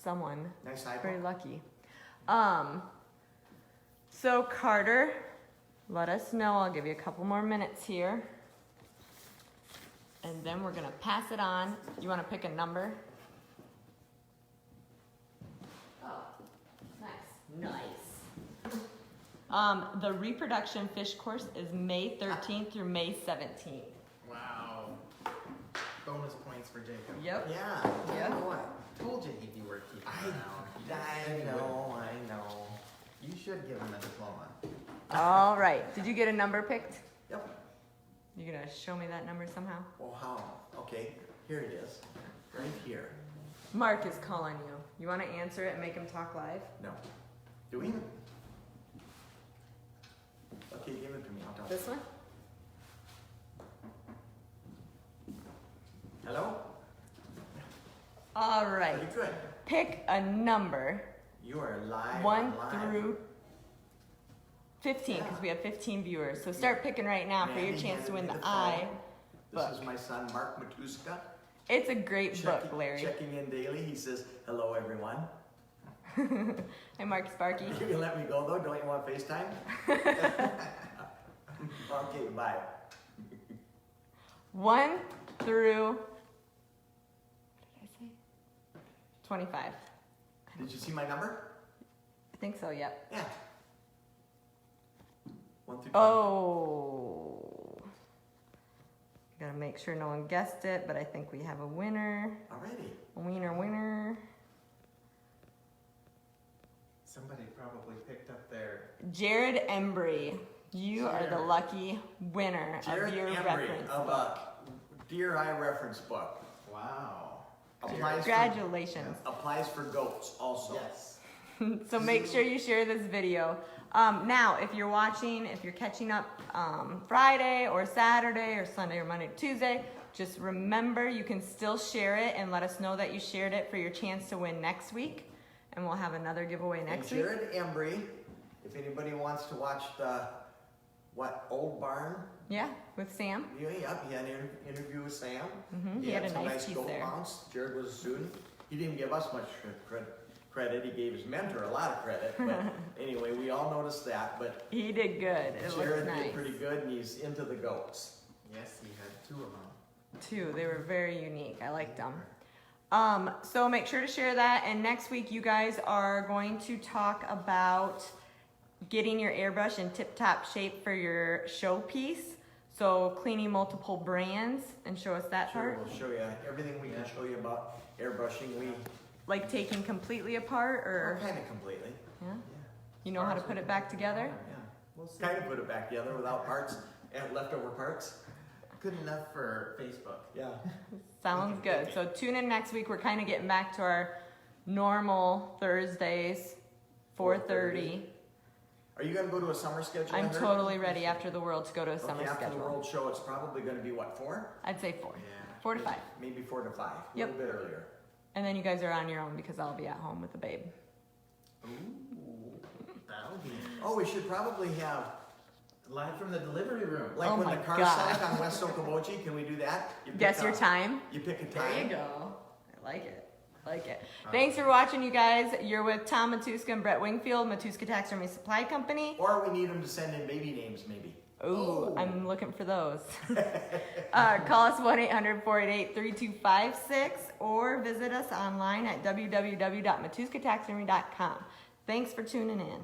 someone. Nice Very eyeball. lucky. So Carter, let us know. I'll give you a couple more minutes here. And then we're gonna pass it on. You wanna pick a number? Oh, nice. The reproduction fish course is May 13th through May 17th. Wow. Bonus points for Jacob. Yep. Yeah. Yeah. What? Told you he'd be worth keeping around. I know. You should give him a diploma. All right. Did you get a number picked? Yep. You gonna show me that number somehow? Well, how? Okay, here it is. Right here. Mark is calling you. You wanna answer it and make him talk live? No. Do we? Okay, give it to me. I'll talk. This one? Hello? All right. Pretty good. Pick a number, You are live. 1 live. through 15, because we have 15 viewers. So start picking right now for your Mandy chance to win handed the me phone. I This book. is my son, Mark Matuska. It's a great book, Larry. Checking in daily. He says, hello, everyone. Hey, Mark Sparky. You can let me go, though. Don't you want FaceTime? Okay, bye. 1 through, what did I say? 25. Did you see my number? I think so, yep. Yeah. 1 through 20. Oh. Gotta make sure no one guessed it, but I think we have a winner. Already. A winner. Somebody probably picked up their. Jared Embry. You are the Jared. lucky winner Jared of your Embry reference of book. a Deer Eye reference book. Wow. Applies Congratulations. Applies for goats also. Yes. So make sure you share this video. Now, if you're watching, if you're catching up Friday or Saturday or Sunday or Monday or Tuesday, just remember you can still share it and let us know that you shared it for your chance to win next week. And we'll have another giveaway next and week. Jared Embry, if anybody wants to watch the, Old Barn? Yeah, with Sam. Yeah, he had an interview with Sam. He had a some nice piece goat there. mounts. Jared was a student. He didn't give us much credit. He gave his mentor a lot of credit. But anyway, we all noticed that. But He did good. It Jared looks nice. did pretty good, and he's into the goats. Yes, he had 2 of them. 2. They were very unique. I liked them. So make sure to share that. And next week, you guys are going to talk about getting your airbrush in tip-top shape for your showpiece. So cleaning multiple brands and show us that Sure, part. we'll show you everything we can show you about airbrushing. We Like taking completely apart or, kind of completely. yeah? Yeah. You know how to put it back together? Yeah. We'll see. Kind of put it back together without parts and leftover parts. Good enough for Facebook. Yeah. Sounds good. So tune in next week. We're kind of getting back to our normal Thursdays, 4:30. Are you going to go to a summer schedule? I I'm heard? totally ready after the World to go to a summer Okay, after the schedule. World Show, it's probably going to be what, 4? I'd say 4. Yeah. 4 to 5. Maybe 4 to 5. Yep. A little bit earlier. And then you guys are on your own because I'll be at home with the babe. Ooh, that'll be Oh, we should probably have, live from the delivery room. like Oh when my the car God. sunk on West Okoboji, can we do that? You pick Guess your a- time. You pick a time. There you go. I like it. Thanks for watching, you guys. You're with Tom Matuska and Brett Wingfield, Matuska Taxidermy Supply Company. Or we need them to send in baby names, maybe. Ooh, I'm looking for those. Call us 1-800-488-3256 or visit us online at www.matuskataxidermy.com. Thanks for tuning in.